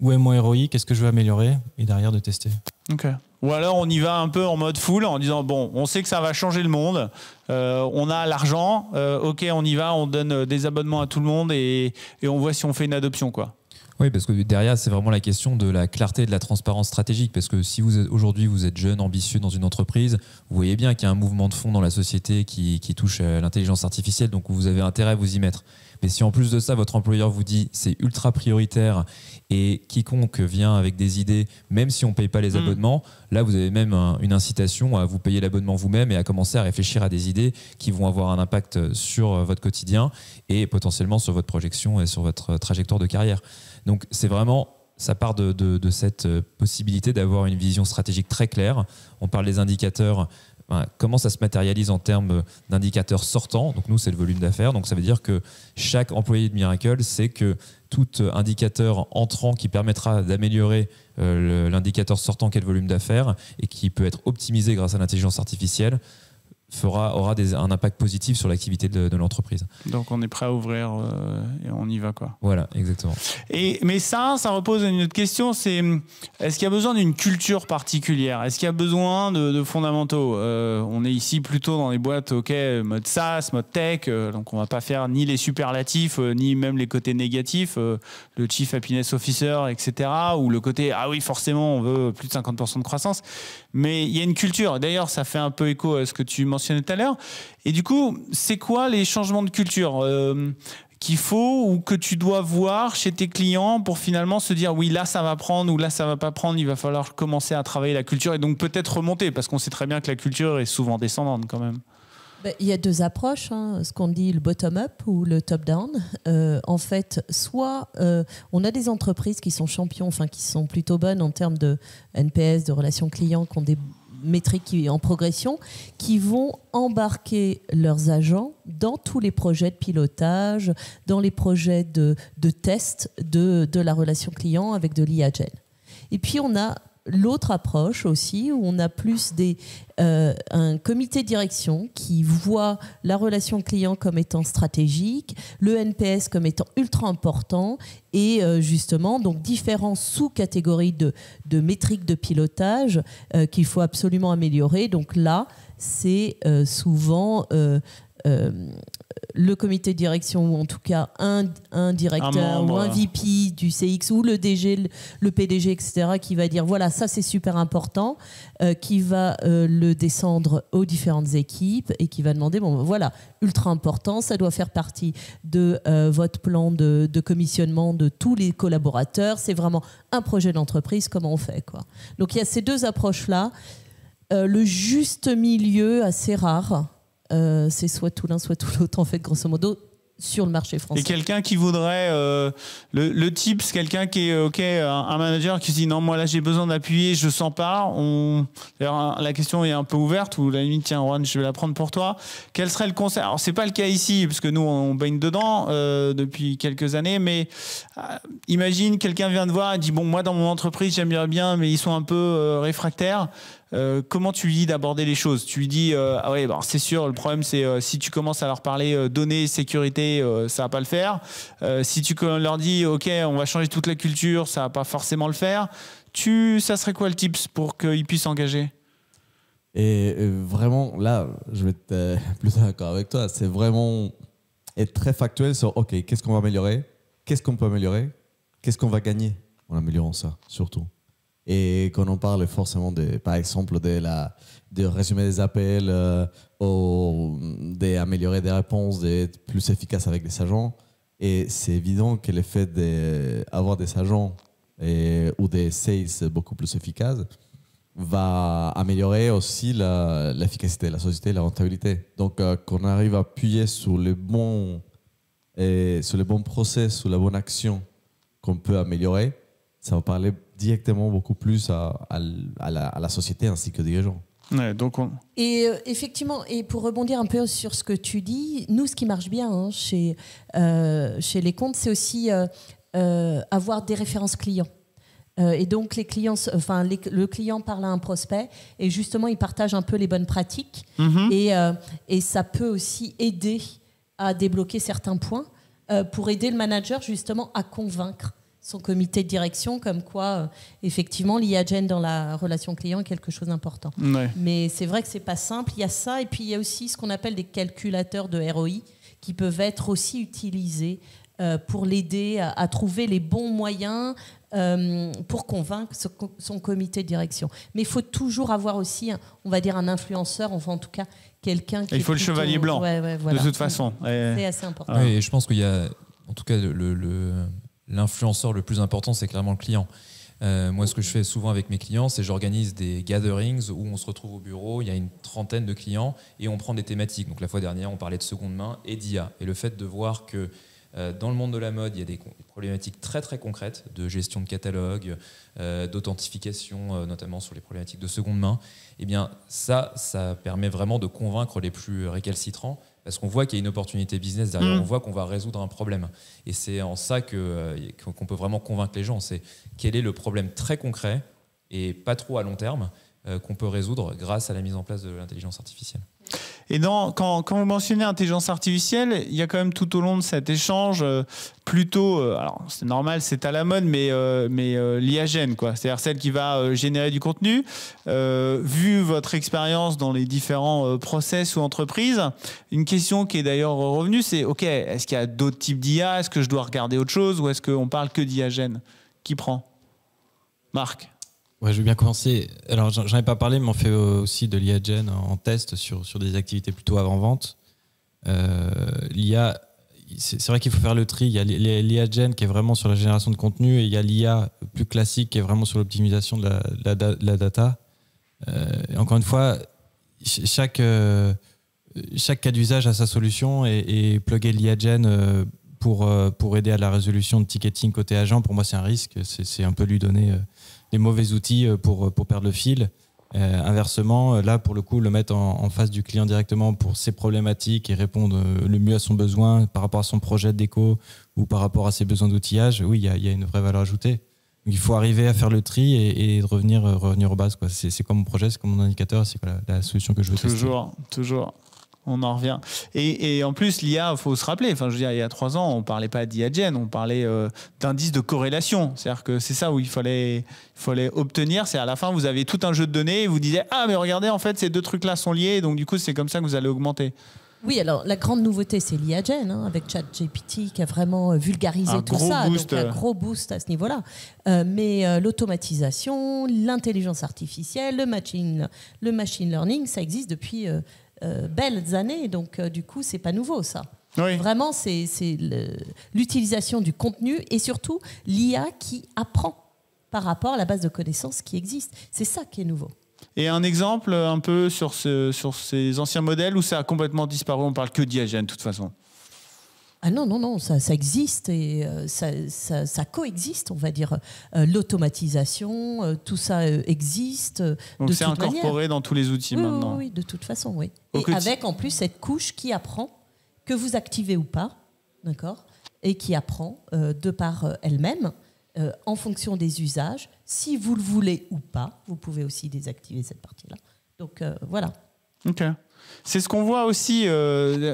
où est mon ROI, qu'est-ce que je veux améliorer, et derrière de tester. Okay. Ou alors on y va un peu en mode full, en disant bon, on sait que ça va changer le monde, on a l'argent, ok, on y va, on donne des abonnements à tout le monde et on voit si on fait une adoption, quoi. Oui, parce que derrière, c'est vraiment la question de la clarté et de la transparence stratégique. Parce que si aujourd'hui vous êtes jeune, ambitieux dans une entreprise, vous voyez bien qu'il y a un mouvement de fond dans la société qui touche à l'intelligence artificielle, donc vous avez intérêt à vous y mettre. Mais si en plus de ça, votre employeur vous dit c'est ultra prioritaire et quiconque vient avec des idées, même si on ne paye pas les abonnements, là vous avez même une incitation à vous payer l'abonnement vous-même et à commencer à réfléchir à des idées qui vont avoir un impact sur votre quotidien et potentiellement sur votre projection et sur votre trajectoire de carrière. Donc c'est vraiment ça part de cette possibilité d'avoir une vision stratégique très claire. On parle des indicateurs. Comment ça se matérialise en termes d'indicateurs sortants? Donc nous, c'est le volume d'affaires. Donc ça veut dire que chaque employé de Miracle sait que tout indicateur entrant qui permettra d'améliorer l'indicateur sortant qu'est le volume d'affaires et qui peut être optimisé grâce à l'intelligence artificielle aura un impact positif sur l'activité de l'entreprise. Donc on est prêt à ouvrir et on y va, quoi. Voilà, exactement. Mais ça repose une autre question, c'est est-ce qu'il y a besoin d'une culture particulière? Est-ce qu'il y a besoin de fondamentaux? On est ici plutôt dans les boîtes, mode SaaS, mode tech, donc on va pas faire ni les superlatifs, ni même les côtés négatifs, le Chief Happiness Officer, etc. Ou le côté, ah oui, forcément, on veut plus de 50% de croissance. Mais il y a une culture. D'ailleurs, ça fait un peu écho à ce que tu mentionnais tout à l'heure. Et du coup, c'est quoi les changements de culture qu'il faut ou que tu dois voir chez tes clients pour finalement se dire oui, là, ça va prendre ou là, ça va pas prendre. Il va falloir commencer à travailler la culture et donc peut-être remonter parce qu'on sait très bien que la culture est souvent descendante quand même. Il y a deux approches, ce qu'on dit le bottom-up ou le top-down. En fait, soit on a des entreprises qui sont champions, qui sont plutôt bonnes en termes de NPS, de relations clients, qui ont des métriques en progression, qui vont embarquer leurs agents dans tous les projets de pilotage, dans les projets de test de la relation client avec de l'IA-Gen. Et puis on a l'autre approche aussi, où on a plus un comité de direction qui voit la relation client comme étant stratégique, le NPS comme étant ultra important et justement donc différents sous-catégories de métriques de pilotage qu'il faut absolument améliorer. Donc là, c'est souvent le comité de direction ou en tout cas un directeur ou un VP du CX ou le DG, le PDG, etc. qui va dire voilà, ça c'est super important, qui va le descendre aux différentes équipes et qui va demander bon voilà, ultra important, ça doit faire partie de votre plan de commissionnement de tous les collaborateurs, c'est vraiment un projet d'entreprise, comment on fait quoi. Donc il y a ces deux approches-là. Le juste milieu, assez rare. C'est soit tout l'un, soit tout l'autre, en fait, grosso modo, sur le marché français. Et quelqu'un qui voudrait, le tips, quelqu'un qui est un manager qui se dit non, moi là j'ai besoin d'appuyer, je sens pas. La question est un peu ouverte, ou la limite, tiens, Juan, je vais la prendre pour toi. Quel serait le conseil? Alors, c'est pas le cas ici, parce que nous, on baigne dedans depuis quelques années, mais imagine, quelqu'un vient te voir et dit bon, moi dans mon entreprise, j'aimerais bien, mais ils sont un peu réfractaires. Comment tu lui dis d'aborder les choses? Tu lui dis ah ouais, c'est sûr, le problème c'est si tu commences à leur parler données, sécurité, ça va pas le faire. Si tu leur dis ok, on va changer toute la culture, ça va pas forcément le faire. Ça serait quoi le tips pour qu'ils puissent s'engager? Et vraiment, là, je vais être plutôt d'accord avec toi. C'est vraiment être très factuel sur ok, qu'est-ce qu'on va améliorer, qu'est-ce qu'on peut améliorer, qu'est-ce qu'on va gagner en améliorant ça, surtout. Et quand on parle forcément, par exemple, de résumer des appels ou d'améliorer des réponses, d'être plus efficace avec les agents, et c'est évident que le fait d'avoir des agents ou des sales beaucoup plus efficaces va améliorer aussi l'efficacité de la société et la rentabilité. Donc, qu'on arrive à appuyer sur les bons process, sur la bonne action qu'on peut améliorer, ça va parler directement beaucoup plus à la société ainsi que des gens. Ouais, Et effectivement, et pour rebondir un peu sur ce que tu dis, nous, ce qui marche bien chez les comptes, c'est aussi avoir des références clients. Et donc, les clients, le client parle à un prospect et justement, il partage un peu les bonnes pratiques. Mm-hmm. Et ça peut aussi aider à débloquer certains points pour aider le manager justement à convaincre son comité de direction, comme quoi, effectivement, l'IA-Gen dans la relation client est quelque chose d'important. Ouais. Mais c'est vrai que c'est pas simple. Il y a ça, et puis il y a aussi ce qu'on appelle des calculateurs de ROI qui peuvent être aussi utilisés pour l'aider à trouver les bons moyens pour convaincre son comité de direction. Mais il faut toujours avoir aussi, on va dire, un influenceur, enfin en tout cas, quelqu'un qui... Il faut le chevalier blanc, voilà. de toute façon. C'est assez important. Oui, et je pense qu'il y a, en tout cas, l'influenceur le plus important, c'est clairement le client. Moi, ce que je fais souvent avec mes clients, c'est j'organise des gatherings où on se retrouve au bureau, il y a une trentaine de clients et on prend des thématiques. Donc la fois dernière, on parlait de seconde main et d'IA. Et le fait de voir que Dans le monde de la mode, il y a des problématiques très très concrètes de gestion de catalogue, d'authentification, notamment sur les problématiques de seconde main. Eh bien, ça permet vraiment de convaincre les plus récalcitrants parce qu'on voit qu'il y a une opportunité business derrière, on voit qu'on va résoudre un problème. Et c'est en ça qu'on peut vraiment convaincre les gens. C'est quel est le problème très concret et pas trop à long terme qu'on peut résoudre grâce à la mise en place de l'intelligence artificielle. Et quand vous mentionnez intelligence artificielle, il y a quand même tout au long de cet échange plutôt, alors c'est normal, c'est à la mode, mais l'IA-gène, quoi. C'est-à-dire celle qui va générer du contenu. Vu votre expérience dans les différents process ou entreprises, une question qui est d'ailleurs revenue, c'est OK, est-ce qu'il y a d'autres types d'IA? Est-ce que je dois regarder autre chose ou est-ce qu'on parle que d'IA-gène? Qui prend? Marc? Ouais, je veux bien commencer. Alors, j'en ai pas parlé, mais on fait aussi de l'IA-Gen en test sur des activités plutôt avant-vente. L'IA, c'est vrai qu'il faut faire le tri. Il y a l'IA-Gen qui est vraiment sur la génération de contenu et il y a l'IA plus classique qui est vraiment sur l'optimisation de la data. Et encore une fois, chaque cas d'usage a sa solution et plugger l'IA-Gen pour aider à la résolution de ticketing côté agent, pour moi, c'est un risque. C'est un peu lui donner des mauvais outils pour perdre le fil. Inversement, là, pour le coup, le mettre en face du client directement pour ses problématiques et répondre le mieux à son besoin par rapport à son projet de déco ou par rapport à ses besoins d'outillage, oui, il y a une vraie valeur ajoutée. Donc, il faut arriver à faire le tri et revenir aux bases, quoi. C'est comme mon projet, c'est comme mon indicateur, c'est quoi la solution que je veux tester. Toujours. On en revient. Et en plus, l'IA, il faut se rappeler, enfin, je veux dire, il y a 3 ans, on ne parlait pas d'IA-Gen, on parlait d'indice de corrélation. C'est-à-dire que c'est ça où il fallait obtenir. C'est à la fin, vous avez tout un jeu de données et vous disiez « Ah, mais regardez, en fait, ces 2 trucs-là sont liés. » Donc, du coup, c'est comme ça que vous allez augmenter. Oui, alors la grande nouveauté, c'est l'IA-Gen, avec ChatGPT qui a vraiment vulgarisé tout ça. Donc, un gros boost à ce niveau-là. Mais l'automatisation, l'intelligence artificielle, le machine learning, ça existe depuis... belles années, donc du coup c'est pas nouveau ça. Oui. Vraiment c'est l'utilisation du contenu et surtout l'IA qui apprend par rapport à la base de connaissances qui existe. C'est ça qui est nouveau. Et un exemple un peu sur ces anciens modèles où ça a complètement disparu, on parle que d'IA-Gen de toute façon. Ah non, ça existe et ça coexiste, on va dire. L'automatisation, tout ça existe. Donc c'est incorporé dans tous les outils maintenant. Oui, de toute façon, oui. Et avec en plus cette couche qui apprend que vous activez ou pas, d'accord, et qui apprend de par elle-même, en fonction des usages, si vous le voulez ou pas. Vous pouvez aussi désactiver cette partie-là. Donc voilà. Ok. C'est ce qu'on voit aussi,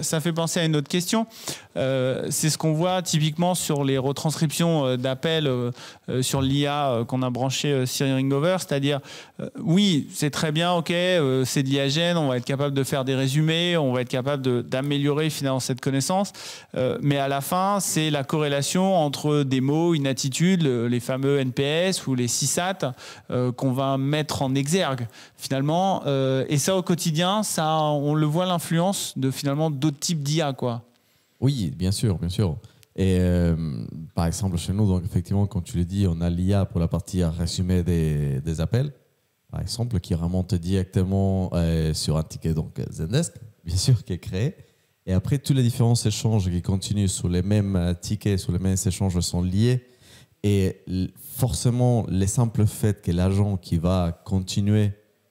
ça fait penser à une autre question, c'est ce qu'on voit typiquement sur les retranscriptions d'appels sur l'IA qu'on a branché Siri Ringover, c'est-à-dire, oui, c'est très bien, ok, c'est de l'IA-Gen, on va être capable de faire des résumés, on va être capable d'améliorer finalement cette connaissance, mais à la fin, c'est la corrélation entre des mots, une attitude, les fameux NPS ou les CSAT qu'on va mettre en exergue finalement, et ça au quotidien, ça on le voit l'influence de finalement d'autres types d'IA, quoi. Oui, bien sûr. Et par exemple, chez nous, donc effectivement, comme tu l'as dit, on a l'IA pour la partie résumé des appels, par exemple, qui remonte directement sur un ticket donc Zendesk, bien sûr, qui est créé. Et après, tous les différents échanges qui continuent sur les mêmes tickets, sur les mêmes échanges sont liés. Et forcément, le simple fait que l'agent qui va continuer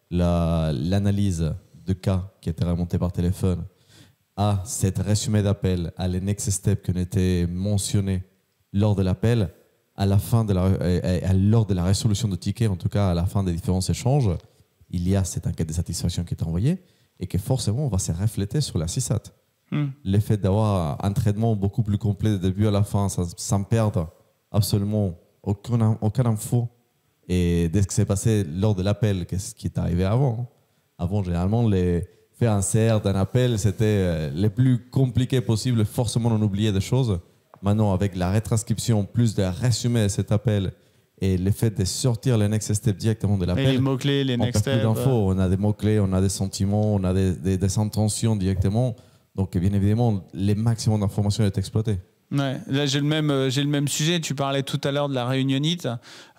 l'analyse de cas qui a été remonté par téléphone à cette résumé d'appel, à les next steps qui ont été mentionnés lors de l'appel, à la fin lors de la résolution de ticket, en tout cas à la fin des différents échanges, il y a cette enquête de satisfaction qui est envoyée et que forcément on va se refléter sur la CSAT. Le fait d'avoir un traitement beaucoup plus complet du début à la fin, sans perdre absolument aucune info et de ce qui s'est passé lors de l'appel, qu'est-ce qui est arrivé avant. Avant, généralement, faire un CR d'un appel, c'était le plus compliqué possible. Forcément, on oubliait des choses. Maintenant, avec la retranscription, plus de résumer cet appel et le fait de sortir les next steps directement de l'appel. Et les mots-clés, les next steps. On n'a plus d'infos. On a des mots-clés, on a des sentiments, on a des intentions directement. Donc, bien évidemment, le maximum d'informations est exploité. Ouais, là j'ai le même sujet. Tu parlais tout à l'heure de la réunionnite.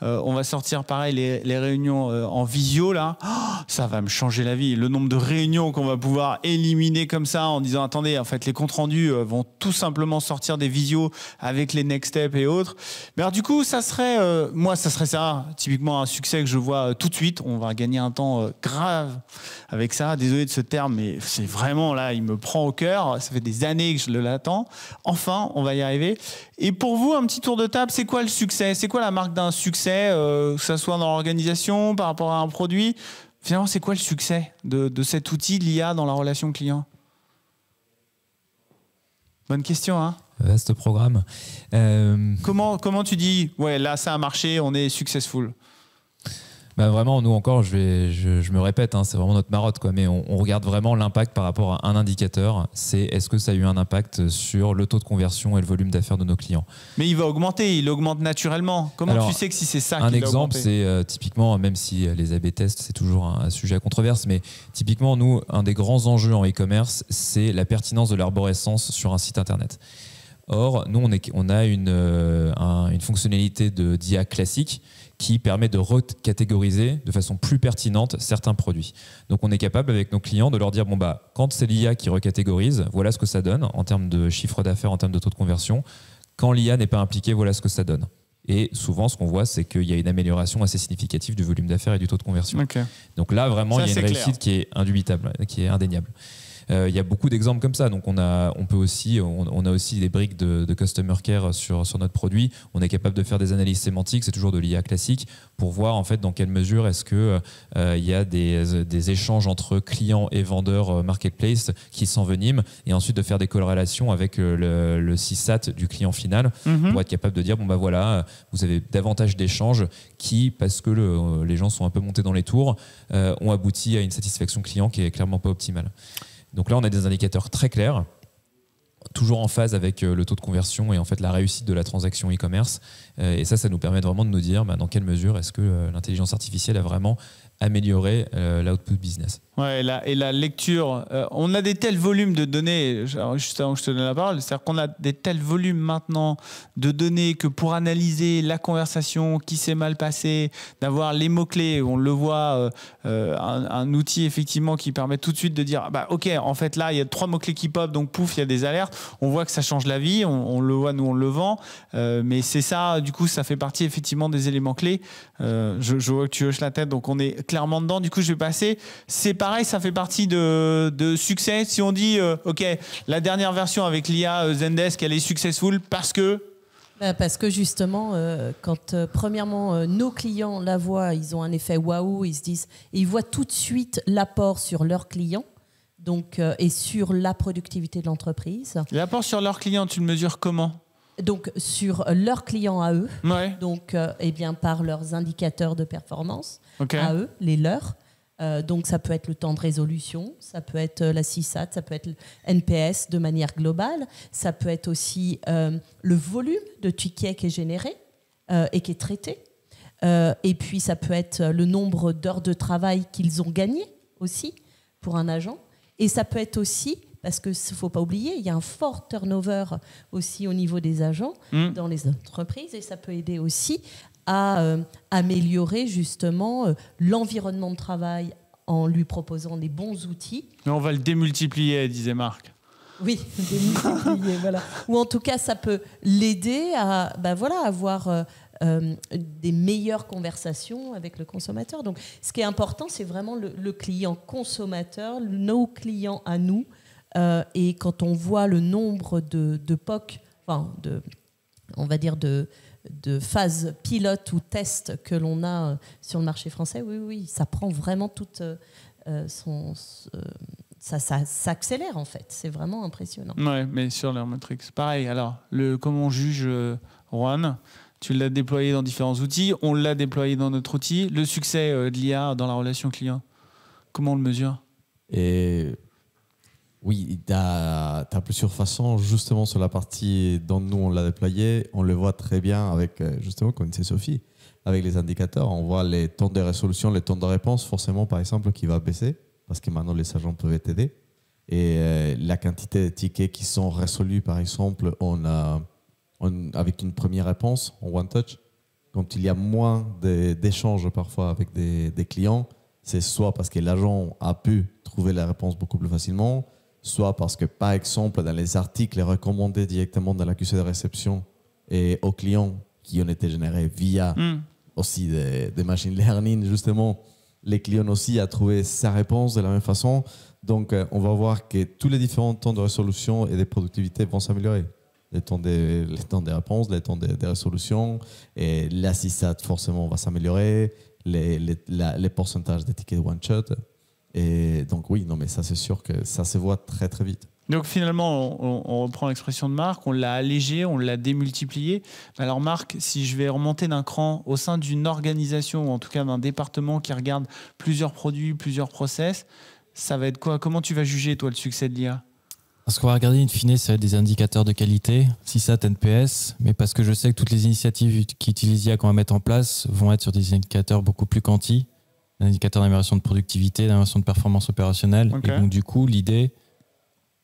On va sortir pareil les réunions en visio là. Oh, ça va me changer la vie. Le nombre de réunions qu'on va pouvoir éliminer comme ça en disant attendez, en fait les comptes rendus vont tout simplement sortir des visios avec les next steps et autres. Mais alors du coup ça serait ça typiquement un succès que je vois tout de suite. On va gagner un temps grave avec ça. Désolé de ce terme, mais c'est vraiment là, il me prend au cœur. Ça fait des années que je l'attends. Enfin, on va y arriver. Et pour vous, un petit tour de table, c'est quoi le succès? C'est quoi la marque d'un succès, que ça soit dans l'organisation, par rapport à un produit? Finalement, c'est quoi le succès de cet outil, l'IA, dans la relation client? Bonne question, hein? Vaste programme. Comment tu dis, ouais, là, ça a marché, on est successful? Bah vraiment, nous encore, je me répète, hein, c'est vraiment notre marotte, quoi, mais on regarde vraiment l'impact par rapport à un indicateur. C'est est-ce que ça a eu un impact sur le taux de conversion et le volume d'affaires de nos clients. Mais il va augmenter, il augmente naturellement. Comment tu sais que si c'est ça qui va augmenter? Un exemple, c'est typiquement, même si les A/B tests, c'est toujours un sujet à controverse, mais typiquement, nous, un des grands enjeux en e-commerce, c'est la pertinence de l'arborescence sur un site internet. Or, nous, on a une fonctionnalité d'IA classique qui permet de recatégoriser de façon plus pertinente certains produits. Donc, on est capable avec nos clients de leur dire, bon, bah, quand c'est l'IA qui recatégorise, voilà ce que ça donne en termes de chiffre d'affaires, en termes de taux de conversion. Quand l'IA n'est pas impliquée, voilà ce que ça donne. Et souvent, ce qu'on voit, c'est qu'il y a une amélioration assez significative du volume d'affaires et du taux de conversion. Okay. Donc là, vraiment, ça, il y a une réussite qui est indubitable, qui est indéniable. Il y a beaucoup d'exemples comme ça. Donc on a aussi des briques de customer care sur notre produit. On est capable de faire des analyses sémantiques, c'est toujours de l'IA classique, pour voir en fait dans quelle mesure est-ce que il y a des échanges entre clients et vendeurs marketplace qui s'enveniment, et ensuite de faire des corrélations avec le CSAT du client final, pour être capable de dire bon bah voilà, vous avez davantage d'échanges qui, parce que les gens sont un peu montés dans les tours, ont abouti à une satisfaction client qui est clairement pas optimale. Donc là, on a des indicateurs très clairs, toujours en phase avec le taux de conversion et en fait la réussite de la transaction e-commerce. Et ça nous permet vraiment de nous dire dans quelle mesure est-ce que l'intelligence artificielle a vraiment amélioré l'output business. Ouais, et la lecture, on a des tels volumes de données, juste avant que je te donne la parole, c'est-à-dire qu'on a des tels volumes maintenant de données que pour analyser la conversation qui s'est mal passée, d'avoir les mots-clés, on le voit, un outil effectivement qui permet tout de suite de dire, bah ok, en fait là, il y a 3 mots-clés qui pop, donc pouf, il y a des alertes, on voit que ça change la vie, on le voit, nous on le vend, mais c'est ça, du coup, ça fait partie effectivement des éléments clés. Je vois que tu hoches la tête, donc on est clairement dedans, du coup je vais passer, c'est pareil, ça fait partie de succès. Si on dit, OK, la dernière version avec l'IA Zendesk, elle est successful parce que... Parce que justement, quand premièrement, nos clients la voient, ils ont un effet waouh, ils se disent, et ils voient tout de suite l'apport sur leurs clients, donc, et sur la productivité de l'entreprise. L'apport sur leurs clients, tu le mesures comment ? Donc, sur leurs clients à eux, ouais. Donc, bien, par leurs indicateurs de performance, okay. à eux, les leurs. Donc ça peut être le temps de résolution, ça peut être la CSAT, ça peut être le NPS de manière globale, ça peut être aussi le volume de tickets qui est généré et qui est traité. Et puis ça peut être le nombre d'heures de travail qu'ils ont gagné aussi pour un agent. Et ça peut être aussi, parce qu'il ne faut pas oublier, il y a un fort turnover aussi au niveau des agents dans les entreprises, et ça peut aider aussi à améliorer justement l'environnement de travail en lui proposant des bons outils. Mais on va le démultiplier, disait Marc. Oui, démultiplier, voilà. Ou en tout cas, ça peut l'aider à avoir des meilleures conversations avec le consommateur. Donc, ce qui est important, c'est vraiment le client consommateur, nos clients à nous. Et quand on voit le nombre de POC, on va dire de phases pilote ou test que l'on a sur le marché français, oui, ça prend vraiment toute ça s'accélère en fait. C'est vraiment impressionnant. Ouais, mais sur leur Matrix, pareil. Alors, comment on juge Juan ? Tu l'as déployé dans différents outils, on l'a déployé dans notre outil. Le succès de l'IA dans la relation client, comment on le mesure ? Oui, tu as plusieurs façons. Justement, sur la partie dont nous, on l'a déployé, on le voit très bien avec, justement, comme disait Sophie, avec les indicateurs. On voit les temps de résolution, les temps de réponse, forcément, par exemple, qui va baisser, parce que maintenant, les agents peuvent t'aider. Et la quantité de tickets qui sont résolus, par exemple, avec une première réponse en one touch. Quand il y a moins d'échanges parfois avec des clients, c'est soit parce que l'agent a pu trouver la réponse beaucoup plus facilement, soit parce que, par exemple, dans les articles recommandés directement dans l'accusé de réception et aux clients qui ont été générés via aussi des machine learning, justement, les clients aussi ont trouvé sa réponse de la même façon. Donc, on va voir que tous les différents temps de résolution et de productivité vont s'améliorer. Les temps des réponses, les temps des résolutions, et l'assistat forcément va s'améliorer, les pourcentages des tickets one-shot. Et donc oui, non, mais ça c'est sûr que ça se voit très très vite. Donc finalement, on reprend l'expression de Marc, on l'a allégé, on l'a démultiplié. Alors Marc, si je vais remonter d'un cran au sein d'une organisation, ou en tout cas d'un département qui regarde plusieurs produits, plusieurs process, ça va être quoi? Comment tu vas juger, toi, le succès de l'IA? Ce qu'on va regarder, in fine, ça va être des indicateurs de qualité, CSAT, NPS, mais parce que je sais que toutes les initiatives qui utilisent l'IA qu'on va mettre en place vont être sur des indicateurs beaucoup plus quanti, des indicateurs d'amélioration de productivité, d'amélioration de performance opérationnelle. Okay. Et donc, du coup, l'idée,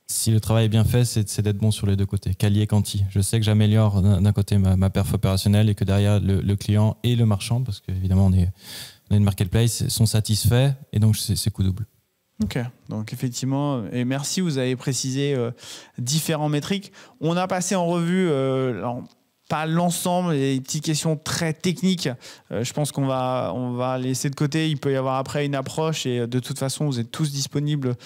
si le travail est bien fait, c'est d'être bon sur les deux côtés, quali et quanti. Je sais que j'améliore d'un côté ma perf opérationnelle et que derrière, le client et le marchand, parce qu'évidemment, on est une marketplace, sont satisfaits, et donc c'est coup double. Ok, donc effectivement, et merci, vous avez précisé différents métriques. On a passé en revue, pas l'ensemble, les petites questions très techniques. Je pense qu'on va laisser de côté. Il peut y avoir après une approche, et de toute façon, vous êtes tous disponibles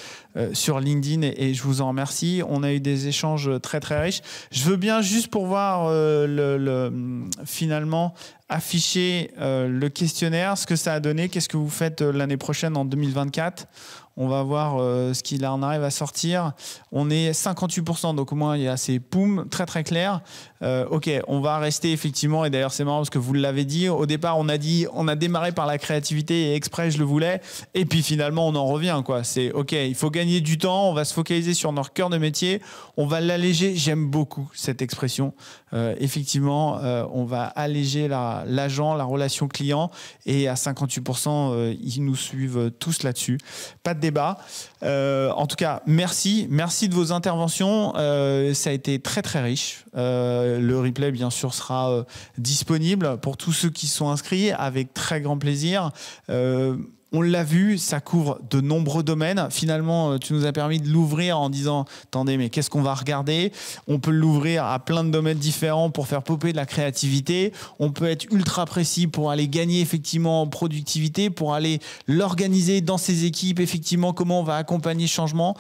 sur LinkedIn, et je vous en remercie. On a eu des échanges très très riches. Je veux bien, juste pour voir finalement afficher le questionnaire, ce que ça a donné, qu'est-ce que vous faites l'année prochaine en 2024. On va voir ce qu'il en arrive à sortir. On est 58%, donc au moins il y a ces poum très très clair. Ok, on va rester effectivement, et d'ailleurs c'est marrant parce que vous l'avez dit, au départ on a démarré par la créativité et exprès je le voulais, et puis finalement on en revient, quoi. C'est ok, il faut gagner du temps, on va se focaliser sur notre cœur de métier, on va l'alléger. J'aime beaucoup cette expression. Effectivement, on va alléger l'agent, la relation client, et à 58%, ils nous suivent tous là-dessus. Pas de débat. En tout cas, merci de vos interventions. Ça a été très très riche. Le replay, bien sûr, sera disponible pour tous ceux qui sont inscrits, avec très grand plaisir. On l'a vu, ça couvre de nombreux domaines. Finalement, tu nous as permis de l'ouvrir en disant « Attendez, mais qu'est-ce qu'on va regarder ?» On peut l'ouvrir à plein de domaines différents pour faire popper de la créativité. On peut être ultra précis pour aller gagner effectivement en productivité, pour aller l'organiser dans ses équipes, effectivement, comment on va accompagner ce changement.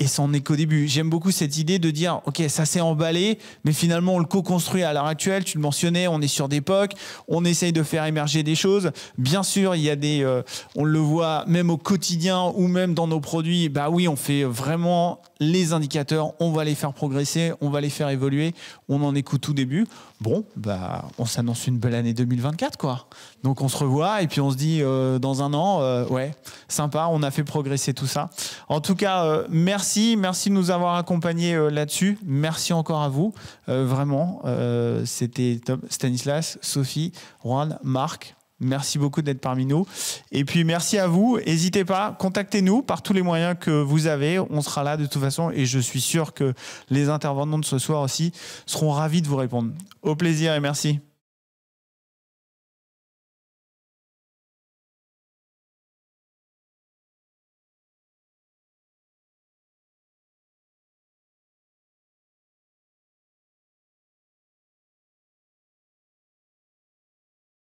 Et ça en est qu'au début. J'aime beaucoup cette idée de dire ok, ça s'est emballé, mais finalement on le co-construit à l'heure actuelle. Tu le mentionnais, on est sur des POC, on essaye de faire émerger des choses. Bien sûr, il y a on le voit même au quotidien ou même dans nos produits. Bah oui, on fait vraiment les indicateurs, on va les faire progresser, on va les faire évoluer. On en est qu'au tout début. Bon, bah on s'annonce une belle année 2024, quoi. Donc on se revoit et puis on se dit dans un an, ouais, sympa, on a fait progresser tout ça. En tout cas, merci de nous avoir accompagnés là-dessus. Merci encore à vous. Vraiment, c'était top. Stanislas, Sophie, Juan, Marc, merci beaucoup d'être parmi nous. Et puis merci à vous. N'hésitez pas, contactez-nous par tous les moyens que vous avez. On sera là de toute façon, et je suis sûr que les intervenants de ce soir aussi seront ravis de vous répondre. Au plaisir et merci.